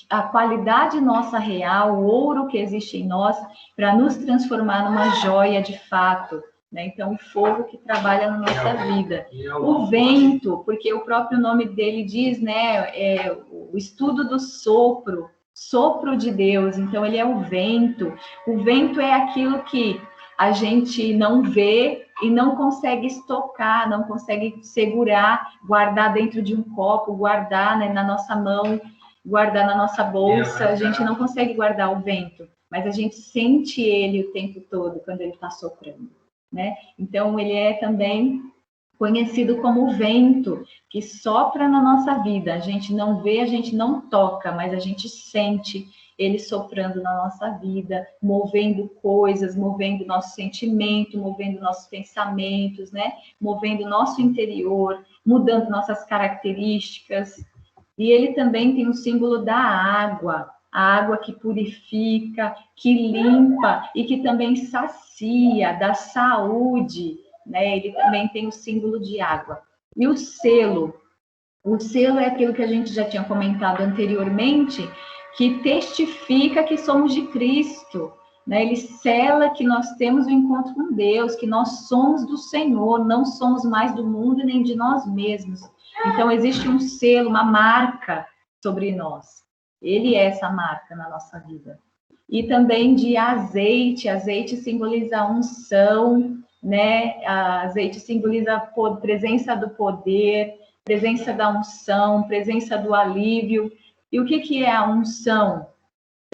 a qualidade nossa real, o ouro que existe em nós, para nos transformar numa joia de fato, né? Então, o fogo que trabalha na nossa vida. O vento, porque o próprio nome dele diz, né, o estudo do sopro de Deus. Então, ele é o vento. O vento é aquilo que a gente não vê e não consegue estocar, não consegue segurar, guardar dentro de um copo, guardar, né, na nossa mão, guardar na nossa bolsa. A gente não consegue guardar o vento, mas a gente sente ele o tempo todo quando ele está soprando, né? Então, ele é também conhecido como o vento que sopra na nossa vida. A gente não vê, a gente não toca, mas a gente sente ele soprando na nossa vida, movendo coisas, movendo nosso sentimento, movendo nossos pensamentos, né? Movendo nosso interior, mudando nossas características. E ele também tem o símbolo da água, a água que purifica, que limpa e que também sacia, dá saúde, né? Ele também tem o símbolo de água. E o selo é aquilo que a gente já tinha comentado anteriormente, que testifica que somos de Cristo, né? Ele sela que nós temos o encontro com Deus, que nós somos do Senhor, não somos mais do mundo nem de nós mesmos. Então, existe um selo, uma marca sobre nós. Ele é essa marca na nossa vida. E também de azeite. Azeite simboliza a unção, né? Azeite simboliza a presença do poder, presença da unção, presença do alívio. E o que é a unção?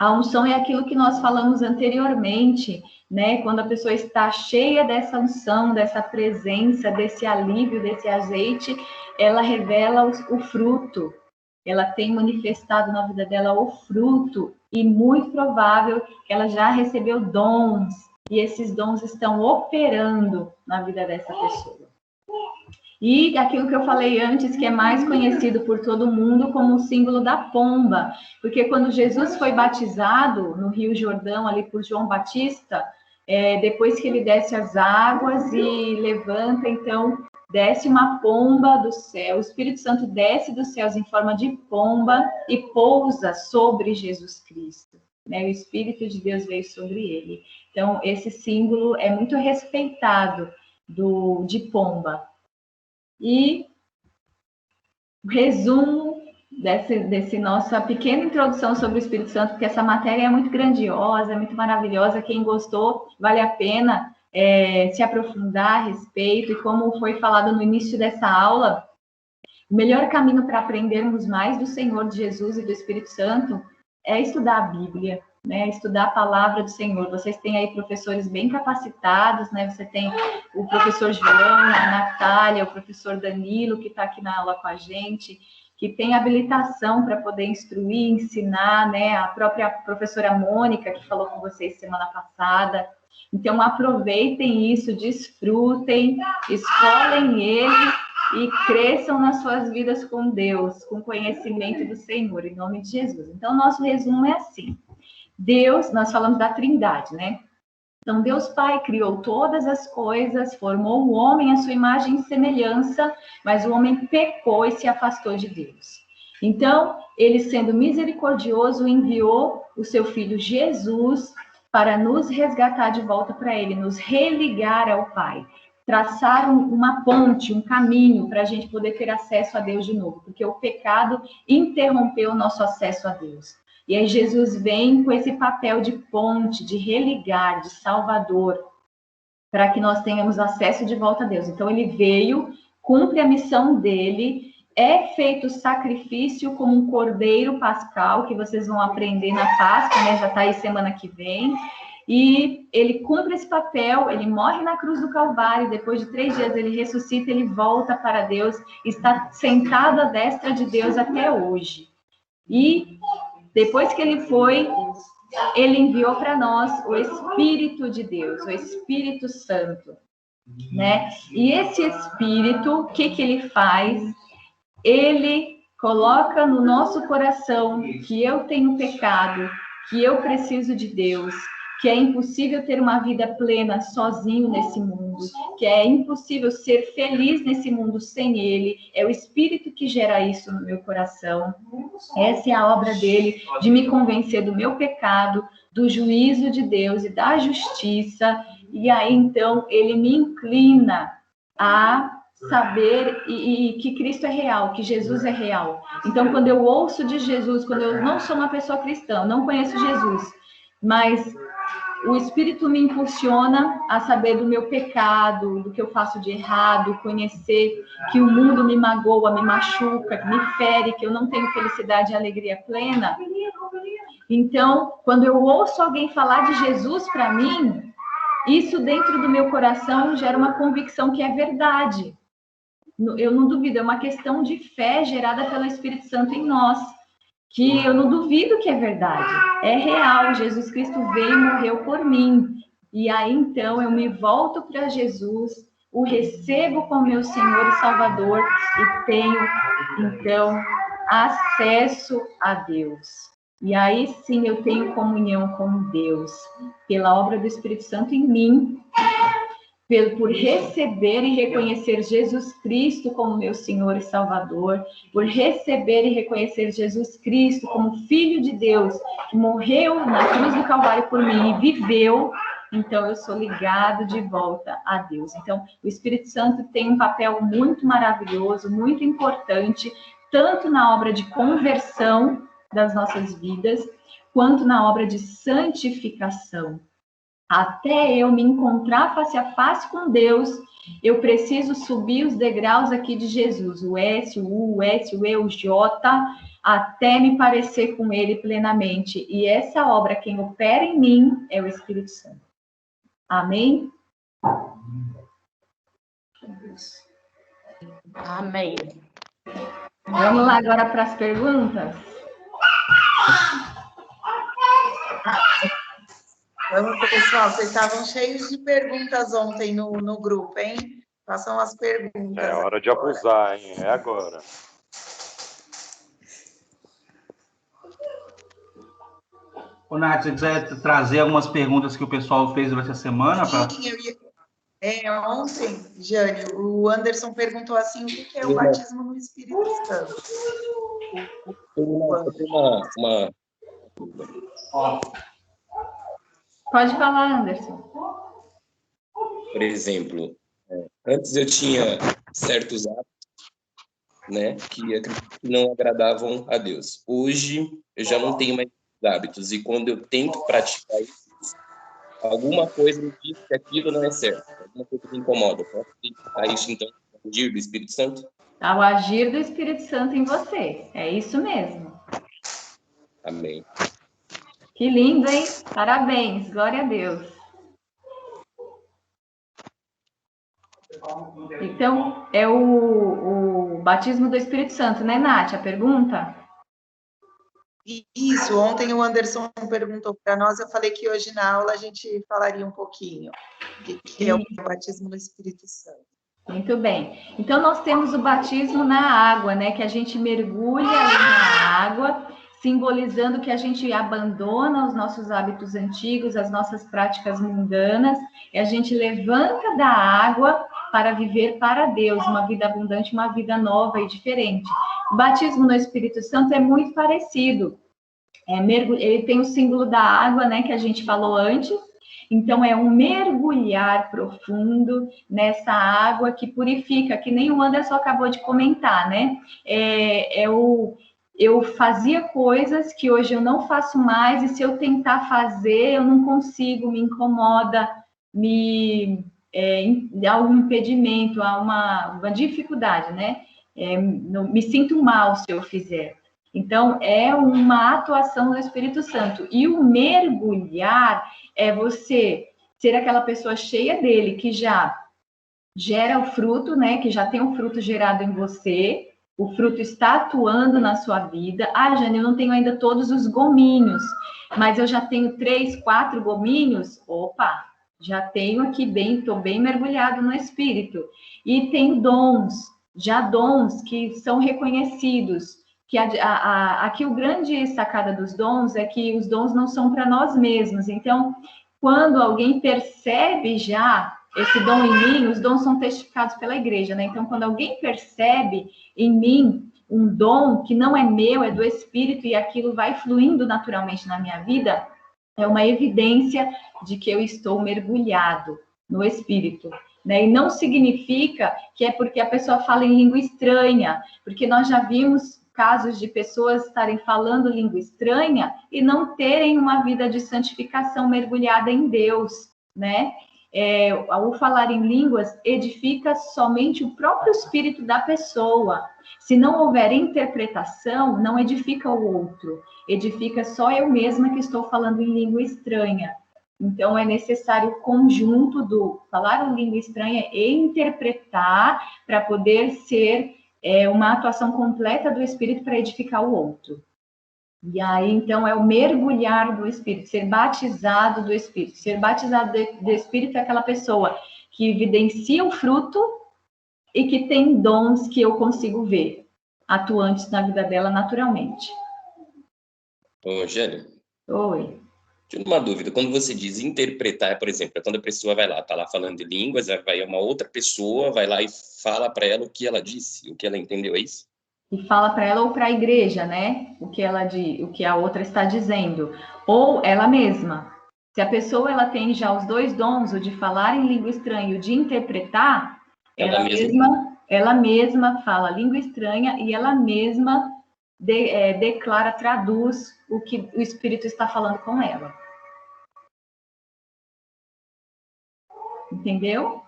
A unção é aquilo que nós falamos anteriormente, né? Quando a pessoa está cheia dessa unção, dessa presença, desse alívio, desse azeite, ela revela o fruto. Ela tem manifestado na vida dela o fruto, e muito provável que ela já recebeu dons, e esses dons estão operando na vida dessa pessoa. E aquilo que eu falei antes, que é mais conhecido por todo mundo como o símbolo da pomba, porque quando Jesus foi batizado no Rio Jordão, ali por João Batista, depois que ele desce as águas e levanta, então, desce uma pomba do céu, o Espírito Santo desce dos céus em forma de pomba e pousa sobre Jesus Cristo, né? O Espírito de Deus veio sobre ele. Então, esse símbolo é muito respeitado de pomba. E o resumo desse nossa pequena introdução sobre o Espírito Santo, porque essa matéria é muito grandiosa, é muito maravilhosa. Quem gostou, vale a pena se aprofundar a respeito. E como foi falado no início dessa aula, o melhor caminho para aprendermos mais do Senhor, de Jesus e do Espírito Santo é estudar a Bíblia, né? Estudar a palavra do Senhor. Vocês têm aí professores bem capacitados, né? Você tem o professor João, a Natália, o professor Danilo, que está aqui na aula com a gente, que tem habilitação para poder instruir, ensinar, né? A própria professora Mônica, que falou com vocês semana passada. Então, aproveitem isso, desfrutem, escolhem ele e cresçam nas suas vidas com Deus, com conhecimento do Senhor, em nome de Jesus. Então, nosso resumo é assim. Deus, nós falamos da Trindade, né? Então, Deus Pai criou todas as coisas, formou o homem à sua imagem e semelhança, mas o homem pecou e se afastou de Deus. Então, ele, sendo misericordioso, enviou o seu filho Jesus para nos resgatar de volta para ele, nos religar ao Pai, traçar uma ponte, um caminho para a gente poder ter acesso a Deus de novo, porque o pecado interrompeu o nosso acesso a Deus. E aí Jesus vem com esse papel de ponte, de religar, de salvador, para que nós tenhamos acesso de volta a Deus. Então ele veio, cumpre a missão dele, é feito sacrifício como um cordeiro pascal, que vocês vão aprender na Páscoa, né? Já está aí semana que vem. E ele cumpre esse papel, ele morre na cruz do Calvário, depois de 3 dias ele ressuscita, ele volta para Deus, está sentado à destra de Deus até hoje. E depois que ele foi, ele enviou para nós o Espírito de Deus, o Espírito Santo, né? E esse Espírito, o que ele faz? Ele coloca no nosso coração que eu tenho pecado, que eu preciso de Deus, que é impossível ter uma vida plena sozinho nesse mundo, que é impossível ser feliz nesse mundo sem Ele. É o Espírito que gera isso no meu coração. Essa é a obra dele, de me convencer do meu pecado, do juízo de Deus e da justiça. E aí, então, ele me inclina a saber e que Cristo é real, que Jesus é real. Então, quando eu ouço de Jesus, quando eu não sou uma pessoa cristã, não conheço Jesus, mas o Espírito me impulsiona a saber do meu pecado, do que eu faço de errado, conhecer que o mundo me magoa, me machuca, me fere, que eu não tenho felicidade e alegria plena. Então, quando eu ouço alguém falar de Jesus para mim, isso dentro do meu coração gera uma convicção que é verdade. Eu não duvido, é uma questão de fé gerada pelo Espírito Santo em nós, que eu não duvido que é verdade, é real, Jesus Cristo veio e morreu por mim, e aí então eu me volto para Jesus, o recebo como meu Senhor e Salvador, e tenho então acesso a Deus, e aí sim eu tenho comunhão com Deus, pela obra do Espírito Santo em mim, por receber e reconhecer Jesus Cristo como meu Senhor e Salvador, por receber e reconhecer Jesus Cristo como Filho de Deus, que morreu na cruz do Calvário por mim e viveu, então eu sou ligado de volta a Deus. Então, o Espírito Santo tem um papel muito maravilhoso, muito importante, tanto na obra de conversão das nossas vidas, quanto na obra de santificação. Até eu me encontrar face a face com Deus, eu preciso subir os degraus aqui de Jesus, o S, o U, o S, o E, o J, até me parecer com ele plenamente. E essa obra, quem opera em mim, é o Espírito Santo. Amém? Amém. Vamos lá agora para as perguntas? Vamos, pessoal, vocês estavam cheios de perguntas ontem no grupo, hein? Façam as perguntas. É hora de abusar, hein? É agora. Ô, Nath, se quiser trazer algumas perguntas que o pessoal fez durante a semana. Sim, ontem, Jane, o Anderson perguntou assim, o que é o batismo no Espírito Santo? Pode falar, Anderson. Por exemplo, antes eu tinha certos hábitos, né, que não agradavam a Deus. Hoje eu já não tenho mais hábitos, e quando eu tento praticar isso, alguma coisa me diz que aquilo não é certo, alguma coisa me incomoda. Posso identificar isso, então, ao agir do Espírito Santo? Ao agir do Espírito Santo em você. É isso mesmo. Amém. Que lindo, hein? Parabéns, glória a Deus. Então, é o batismo do Espírito Santo, né, Nath? A pergunta? Isso, ontem o Anderson perguntou para nós, eu falei que hoje na aula a gente falaria um pouquinho do que é o batismo no Espírito Santo. Muito bem. Então, nós temos o batismo na água, né? Que a gente mergulha na água, simbolizando que a gente abandona os nossos hábitos antigos, as nossas práticas mundanas, e a gente levanta da água para viver para Deus, uma vida abundante, uma vida nova e diferente. O batismo no Espírito Santo é muito parecido. Ele tem o símbolo da água, né? Que a gente falou antes. Então, é um mergulhar profundo nessa água que purifica, que nem o Anderson acabou de comentar, né? Eu fazia coisas que hoje eu não faço mais, e se eu tentar fazer, eu não consigo, me incomoda, há um impedimento, há uma dificuldade, né? Me sinto mal se eu fizer. Então, é uma atuação do Espírito Santo. E o mergulhar é você ser aquela pessoa cheia dele, que já gera o fruto, né? Que já tem o fruto gerado em você, o fruto está atuando na sua vida. Ah, Jane, eu não tenho ainda todos os gominhos, mas eu já tenho 3, 4 gominhos. Opa, já tenho aqui estou bem mergulhado no Espírito. E tenho dons, já dons que são reconhecidos. Que aqui o grande sacada dos dons é que os dons não são para nós mesmos. Então, quando alguém percebe já esse dom em mim, os dons são testificados pela igreja, né? Então, quando alguém percebe em mim um dom que não é meu, é do Espírito, e aquilo vai fluindo naturalmente na minha vida, é uma evidência de que eu estou mergulhado no Espírito. Né? E não significa que é porque a pessoa fala em língua estranha, porque nós já vimos casos de pessoas estarem falando língua estranha e não terem uma vida de santificação mergulhada em Deus, né? O falar em línguas edifica somente o próprio espírito da pessoa. Se não houver interpretação, não edifica o outro, edifica só eu mesma que estou falando em língua estranha. Então, é necessário o conjunto do falar em língua estranha e interpretar para poder ser uma atuação completa do Espírito para edificar o outro. E aí, então, é o mergulhar do Espírito, ser batizado do Espírito. Ser batizado do Espírito é aquela pessoa que evidencia o fruto e que tem dons que eu consigo ver, atuantes na vida dela naturalmente. Ô, Gênio. Oi. Tive uma dúvida. Quando você diz interpretar, por exemplo, é quando a pessoa vai lá, tá lá falando de línguas, vai uma outra pessoa, vai lá e fala para ela o que ela disse, o que ela entendeu, é isso? E fala para ela ou para a igreja, né? O que a outra está dizendo, ou ela mesma. Se a pessoa ela tem já os dois dons, o de falar em língua estranha e o de interpretar, ela mesma fala língua estranha e ela mesma declara, traduz o que o Espírito está falando com ela. Entendeu?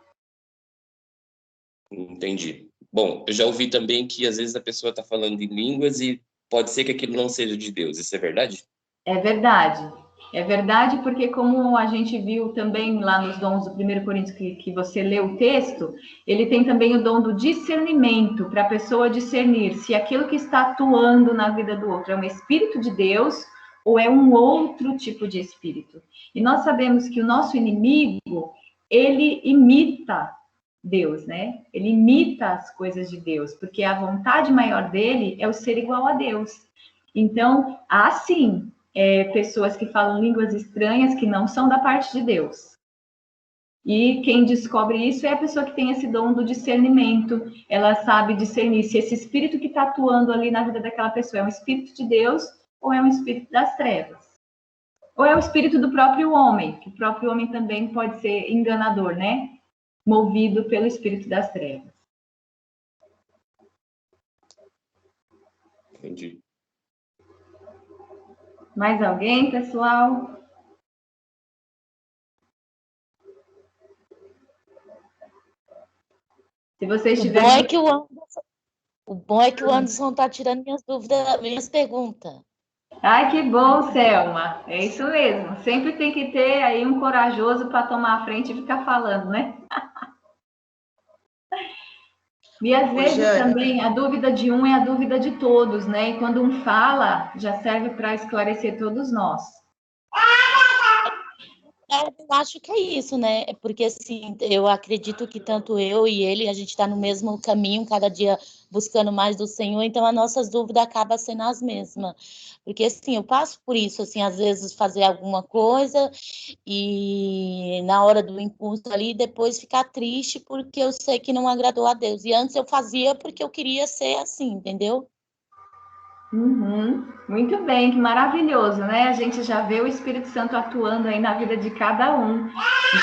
Entendi. Bom, eu já ouvi também que às vezes a pessoa está falando em línguas e pode ser que aquilo não seja de Deus. Isso é verdade? É verdade. É verdade, porque como a gente viu também lá nos dons do 1 Coríntios, que você leu o texto, ele tem também o dom do discernimento, para a pessoa discernir se aquilo que está atuando na vida do outro é um espírito de Deus ou é um outro tipo de espírito. E nós sabemos que o nosso inimigo, ele imita Deus, né? Ele imita as coisas de Deus, porque a vontade maior dele é o ser igual a Deus. Então, há sim pessoas que falam línguas estranhas que não são da parte de Deus. E quem descobre isso é a pessoa que tem esse dom do discernimento. Ela sabe discernir se esse espírito que está atuando ali na vida daquela pessoa é um espírito de Deus ou é um espírito das trevas. Ou é o espírito do próprio homem, que o próprio homem também pode ser enganador, né? Movido pelo espírito das trevas. Entendi. Mais alguém, pessoal? Se vocês tiverem... O bom é que o Anderson está tirando minhas dúvidas, minhas perguntas. Ai, que bom, Selma. É isso mesmo. Sempre tem que ter aí um corajoso para tomar a frente e ficar falando, né? E às vezes também a dúvida de um é a dúvida de todos, né? E quando um fala, já serve para esclarecer todos nós. Eu acho que é isso, né? Porque, assim, eu acredito que tanto eu e ele, a gente está no mesmo caminho, cada dia buscando mais do Senhor, então as nossas dúvidas acabam sendo as mesmas. Porque, assim, eu passo por isso, assim, às vezes fazer alguma coisa e na hora do impulso ali, depois ficar triste porque eu sei que não agradou a Deus. E antes eu fazia porque eu queria ser assim, entendeu? Uhum. Muito bem, que maravilhoso, né? A gente já vê o Espírito Santo atuando aí na vida de cada um,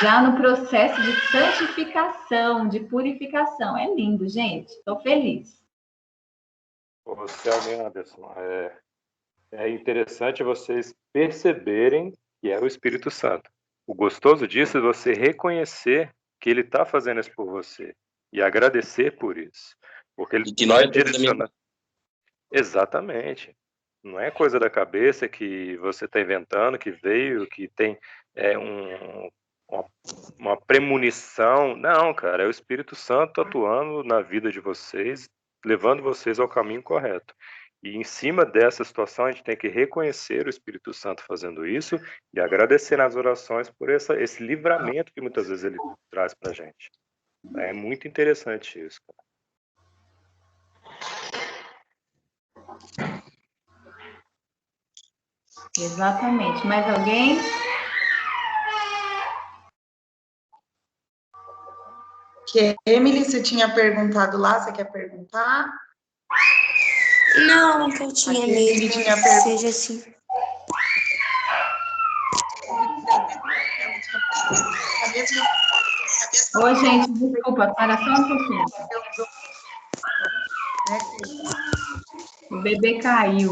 já no processo de santificação, de purificação. É lindo, gente. Estou feliz. Ô, Selma e Anderson, é interessante vocês perceberem que é o Espírito Santo. O gostoso disso é você reconhecer que ele está fazendo isso por você e agradecer por isso, porque ele está direcionando. Exatamente. Não é coisa da cabeça que você está inventando, que veio, que tem uma premonição. Não, cara, é o Espírito Santo atuando na vida de vocês, levando vocês ao caminho correto. E em cima dessa situação, a gente tem que reconhecer o Espírito Santo fazendo isso e agradecer nas orações por esse livramento que muitas vezes ele traz para a gente. É muito interessante isso, cara. Exatamente. Mais alguém? Emily, você tinha perguntado lá, você quer perguntar? Não, que eu tinha mesmo, tinha seja assim. Oi, gente, desculpa, para só um pouquinho. O bebê caiu.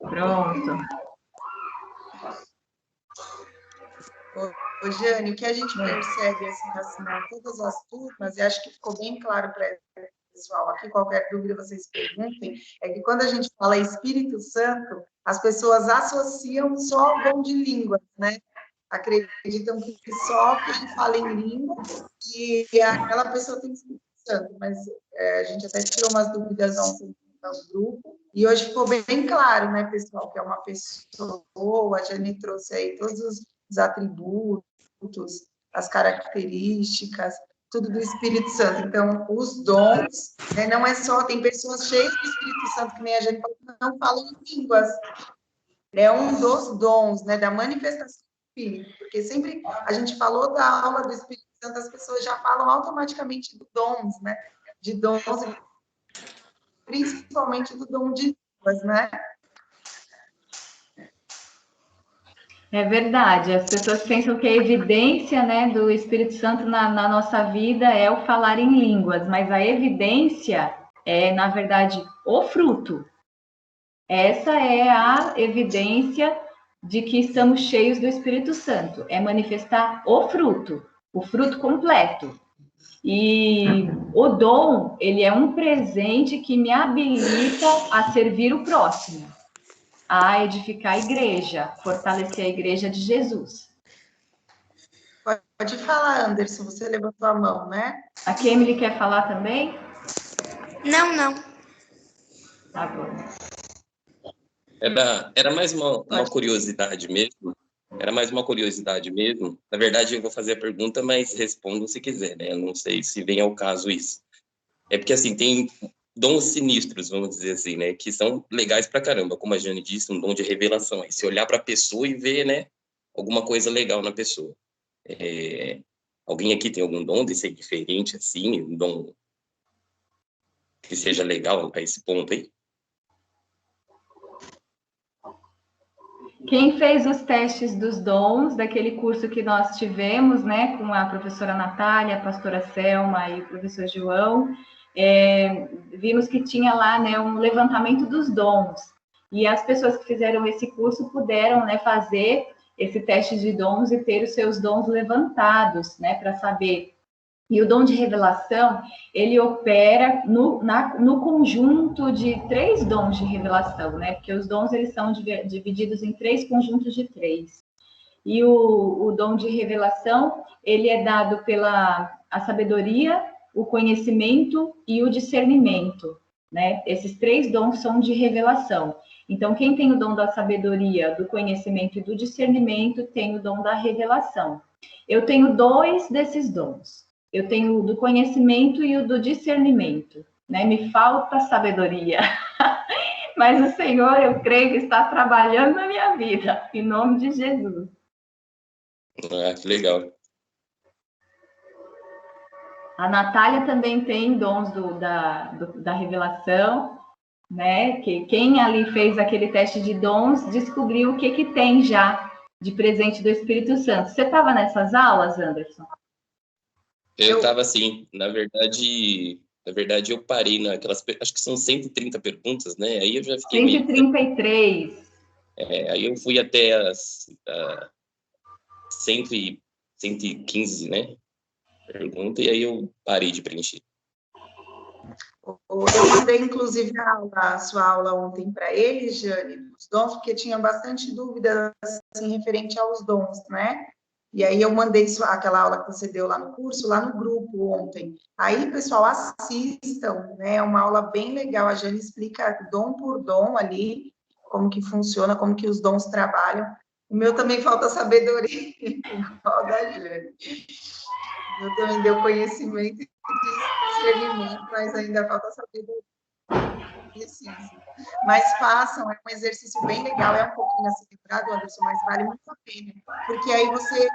Pronto. Ô, Jane, o que a gente percebe, assim, assinar todas as turmas, e acho que ficou bem claro para o pessoal aqui, qualquer dúvida vocês perguntem, é que quando a gente fala Espírito Santo, as pessoas associam só o dom de línguas, né? Acreditam que só quem fala em língua e aquela pessoa tem Espírito Santo, mas a gente até tirou umas dúvidas ontem no grupo, e hoje ficou bem claro, né, pessoal, que é uma pessoa, a Jane trouxe aí todos os atributos, as características, tudo do Espírito Santo. Então, os dons, né, não é só, tem pessoas cheias do Espírito Santo, que nem a gente não falam em línguas. É um dos dons, né, da manifestação do Espírito, porque sempre a gente falou da aula do Espírito Santo, as pessoas já falam automaticamente de dons, né, de dons, principalmente do dom de línguas, né? É verdade, as pessoas pensam que a evidência, né, do Espírito Santo na nossa vida é o falar em línguas, mas a evidência é, na verdade, o fruto. Essa é a evidência de que estamos cheios do Espírito Santo, é manifestar o fruto completo. E o dom, ele é um presente que me habilita a servir o próximo, a edificar a igreja, fortalecer a igreja de Jesus. Pode falar, Anderson, você levantou a mão, né? A Emily quer falar também? Não. Tá bom. Era mais uma curiosidade mesmo. Era mais uma curiosidade mesmo. Na verdade, eu vou fazer a pergunta, mas respondam se quiser, né? Eu não sei se vem ao caso isso. É porque, assim, tem dons sinistros, vamos dizer assim, né? Que são legais pra caramba. Como a Jane disse, um dom de revelação. É se olhar pra pessoa e ver, né? Alguma coisa legal na pessoa. Alguém aqui tem algum dom de ser diferente, assim? Um dom que seja legal a esse ponto aí? Quem fez os testes dos dons, daquele curso que nós tivemos, né, com a professora Natália, a pastora Selma e o professor João, vimos que tinha lá, né, um levantamento dos dons. E as pessoas que fizeram esse curso puderam, né, fazer esse teste de dons e ter os seus dons levantados, né, para saber. E o dom de revelação, ele opera no conjunto de 3 dons de revelação, né? Porque os dons, eles são divididos em 3 conjuntos de 3. E o dom de revelação, ele é dado pela a sabedoria, o conhecimento e o discernimento, né? Esses 3 dons são de revelação. Então, quem tem o dom da sabedoria, do conhecimento e do discernimento, tem o dom da revelação. Eu tenho 2 desses dons. Eu tenho o do conhecimento e o do discernimento, né? Me falta sabedoria, mas o Senhor, eu creio que está trabalhando na minha vida, em nome de Jesus. Ah, que legal. A Natália também tem dons da revelação, né? Que quem ali fez aquele teste de dons descobriu o que tem já de presente do Espírito Santo. Você estava nessas aulas, Anderson? Eu estava assim, na verdade eu parei naquelas, acho que são 130 perguntas, né? Aí eu já fiquei 133. Aí eu fui até as 115, né? Pergunta, e aí eu parei de preencher. Eu mandei, inclusive, a sua aula ontem para eles, Jane, dos dons, porque tinha bastante dúvida, assim, referente aos dons, né? E aí eu mandei aquela aula que você deu lá no curso, lá no grupo ontem. Aí, pessoal, assistam, né? É uma aula bem legal. A Jane explica dom por dom ali, como que funciona, como que os dons trabalham. O meu também falta sabedoria, igual da Jane. O meu também deu conhecimento e discernimento, mas ainda falta sabedoria. Mas façam, é um exercício bem legal, é um pouquinho acelerado, Anderson, mas vale muito a pena, porque aí você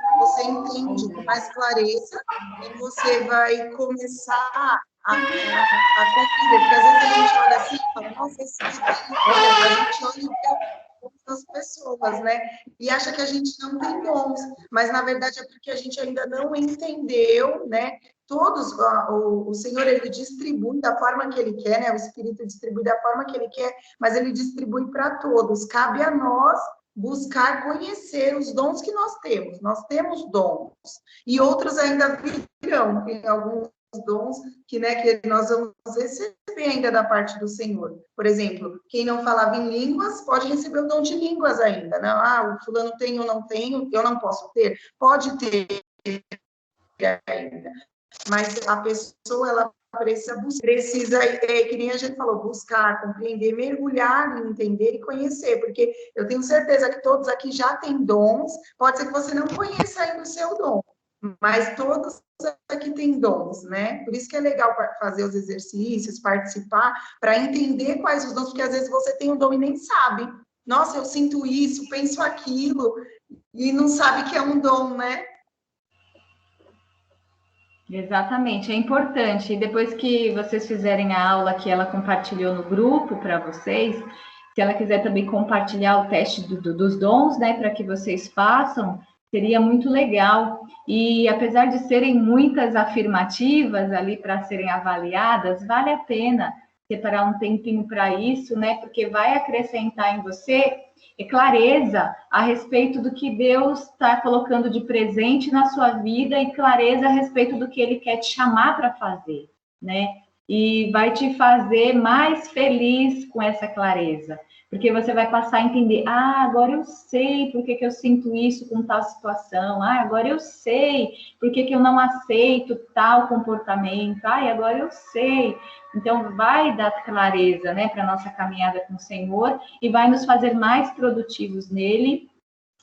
entende com mais clareza e você vai começar a compreender, porque às vezes a gente olha assim e fala, nossa, esse a gente olha e vê as pessoas, né? E acha que a gente não tem dons, mas na verdade é porque a gente ainda não entendeu, né? Todos, o Senhor, ele distribui da forma que ele quer, né? O Espírito distribui da forma que ele quer, mas ele distribui para todos. Cabe a nós buscar conhecer os dons que nós temos. Nós temos dons, e outros ainda virão. Tem alguns dons que, né, que nós vamos receber ainda da parte do Senhor. Por exemplo, quem não falava em línguas pode receber o dom de línguas ainda. Não? O fulano tem, eu não tenho, eu não posso ter. Pode ter ainda. Mas a pessoa, ela precisa, que nem a gente falou, buscar, compreender, mergulhar em entender e conhecer, porque eu tenho certeza que todos aqui já têm dons, pode ser que você não conheça ainda o seu dom, mas todos aqui têm dons, né? Por isso que é legal fazer os exercícios, participar, para entender quais os dons, porque às vezes você tem um dom e nem sabe. Nossa, eu sinto isso, penso aquilo, e não sabe que é um dom, né? Exatamente, é importante. E depois que vocês fizerem a aula que ela compartilhou no grupo para vocês, se ela quiser também compartilhar o teste dos dons, né, para que vocês façam, seria muito legal. E apesar de serem muitas afirmativas ali para serem avaliadas, vale a pena separar um tempinho para isso, né? Porque vai acrescentar em você clareza a respeito do que Deus está colocando de presente na sua vida e clareza a respeito do que Ele quer te chamar para fazer, né? E vai te fazer mais feliz com essa clareza, porque você vai passar a entender, agora eu sei por que eu sinto isso com tal situação, agora eu sei por que eu não aceito tal comportamento, agora eu sei. Então, vai dar clareza, né, para a nossa caminhada com o Senhor e vai nos fazer mais produtivos nele,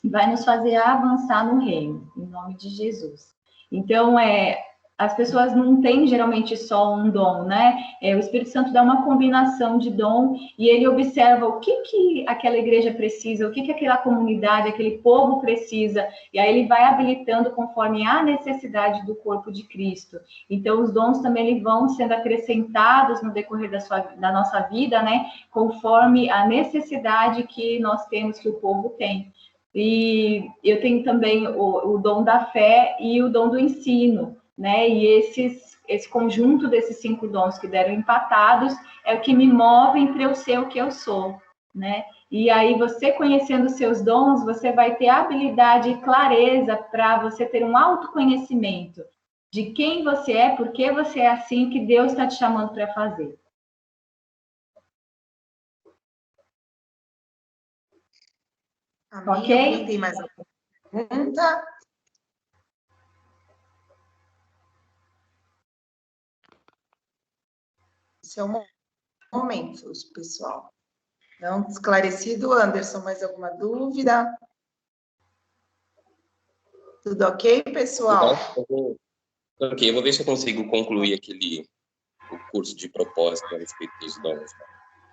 vai nos fazer avançar no reino, em nome de Jesus. Então, as pessoas não têm geralmente só um dom, né? O Espírito Santo dá uma combinação de dom e ele observa o que aquela igreja precisa, o que aquela comunidade, aquele povo precisa, e aí ele vai habilitando conforme a necessidade do corpo de Cristo. Então, os dons também eles vão sendo acrescentados no decorrer da nossa vida, né? Conforme a necessidade que nós temos, que o povo tem. E eu tenho também o dom da fé e o dom do ensino, né? E esse conjunto desses 5 dons que deram empatados é o que me movem para eu ser o que eu sou, né? E aí você conhecendo seus dons, você vai ter habilidade e clareza para você ter um autoconhecimento de quem você é, por que você é assim, que Deus está te chamando para fazer. Amém. Ok? Alguém tem mais alguma pergunta? Esse é o momento, pessoal. Não esclarecido, Anderson, mais alguma dúvida? Tudo ok, pessoal? Ok, eu vou ver se eu consigo concluir o curso de propósito a respeito dos dons.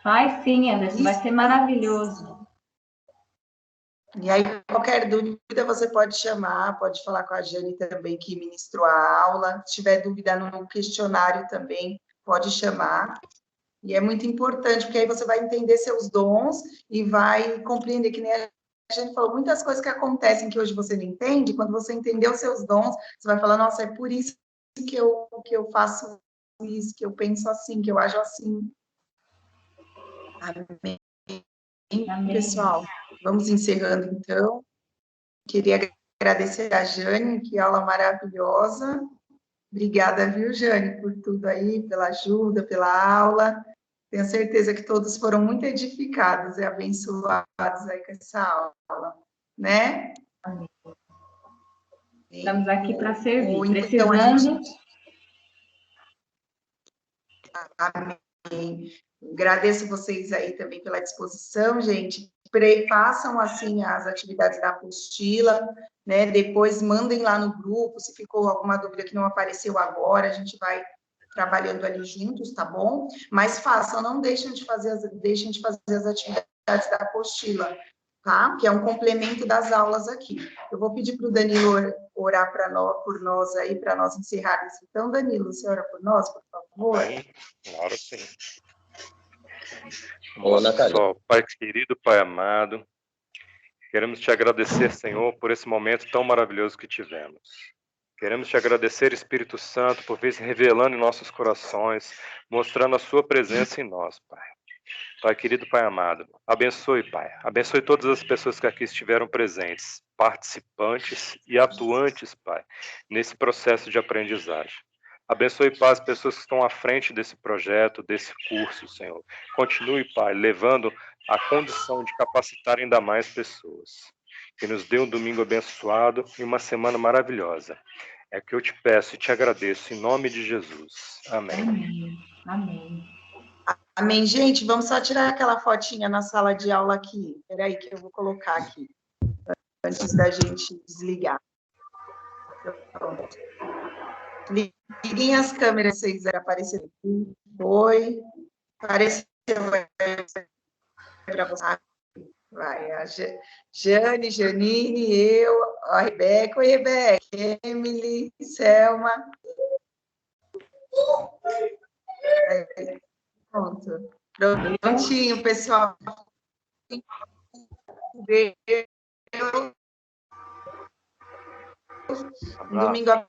Faz sim, Anderson, vai ser maravilhoso. E aí, qualquer dúvida, você pode chamar, pode falar com a Jane também, que ministrou a aula. Se tiver dúvida no questionário também, pode chamar. E é muito importante, porque aí você vai entender seus dons e vai compreender, que nem a gente falou, muitas coisas que acontecem que hoje você não entende, quando você entendeu seus dons, você vai falar, nossa, é por isso que eu faço isso, que eu penso assim, que eu ajo assim. Amém. Amém. Pessoal, vamos encerrando, então. Queria agradecer a Jane, que aula maravilhosa. Obrigada, viu, Jane, por tudo aí, pela ajuda, pela aula. Tenho certeza que todos foram muito edificados e abençoados aí com essa aula, né? Amém. Estamos aqui para servir. Então, Precisando. Amém. Agradeço vocês aí também pela disposição, gente. Façam, assim, as atividades da apostila, né? Depois mandem lá no grupo, se ficou alguma dúvida que não apareceu agora, a gente vai trabalhando ali juntos, tá bom? Mas façam, não deixem de fazer as atividades da apostila, tá? Que é um complemento das aulas aqui. Eu vou pedir para o Danilo orar por nós aí, para nós encerrarmos. Então, Danilo, você ora por nós, por favor? Claro, sim. Natália. Pai querido, Pai amado, queremos te agradecer, Senhor, por esse momento tão maravilhoso que tivemos. Queremos te agradecer, Espírito Santo, por vir se revelando em nossos corações, mostrando a sua presença em nós, Pai. Pai querido, Pai amado, abençoe, Pai. Abençoe todas as pessoas que aqui estiveram presentes, participantes e atuantes, Pai, nesse processo de aprendizagem. Abençoe, Pai, as pessoas que estão à frente desse projeto, desse curso, Senhor. Continue, Pai, levando a condição de capacitar ainda mais pessoas. Que nos dê um domingo abençoado e uma semana maravilhosa. É que eu te peço e te agradeço em nome de Jesus. Amém. Amém. Amém. Amém, gente. Vamos só tirar aquela fotinha na sala de aula aqui. Espera aí que eu vou colocar aqui, antes da gente desligar. Pronto. Liguem as câmeras, se vocês aparecerem. Foi. Apareceu para você. Vai, a Jane, Janine, eu, a Rebeca. Oi, Rebeca. Emily, Selma. Pronto. Prontinho, pessoal. Domingo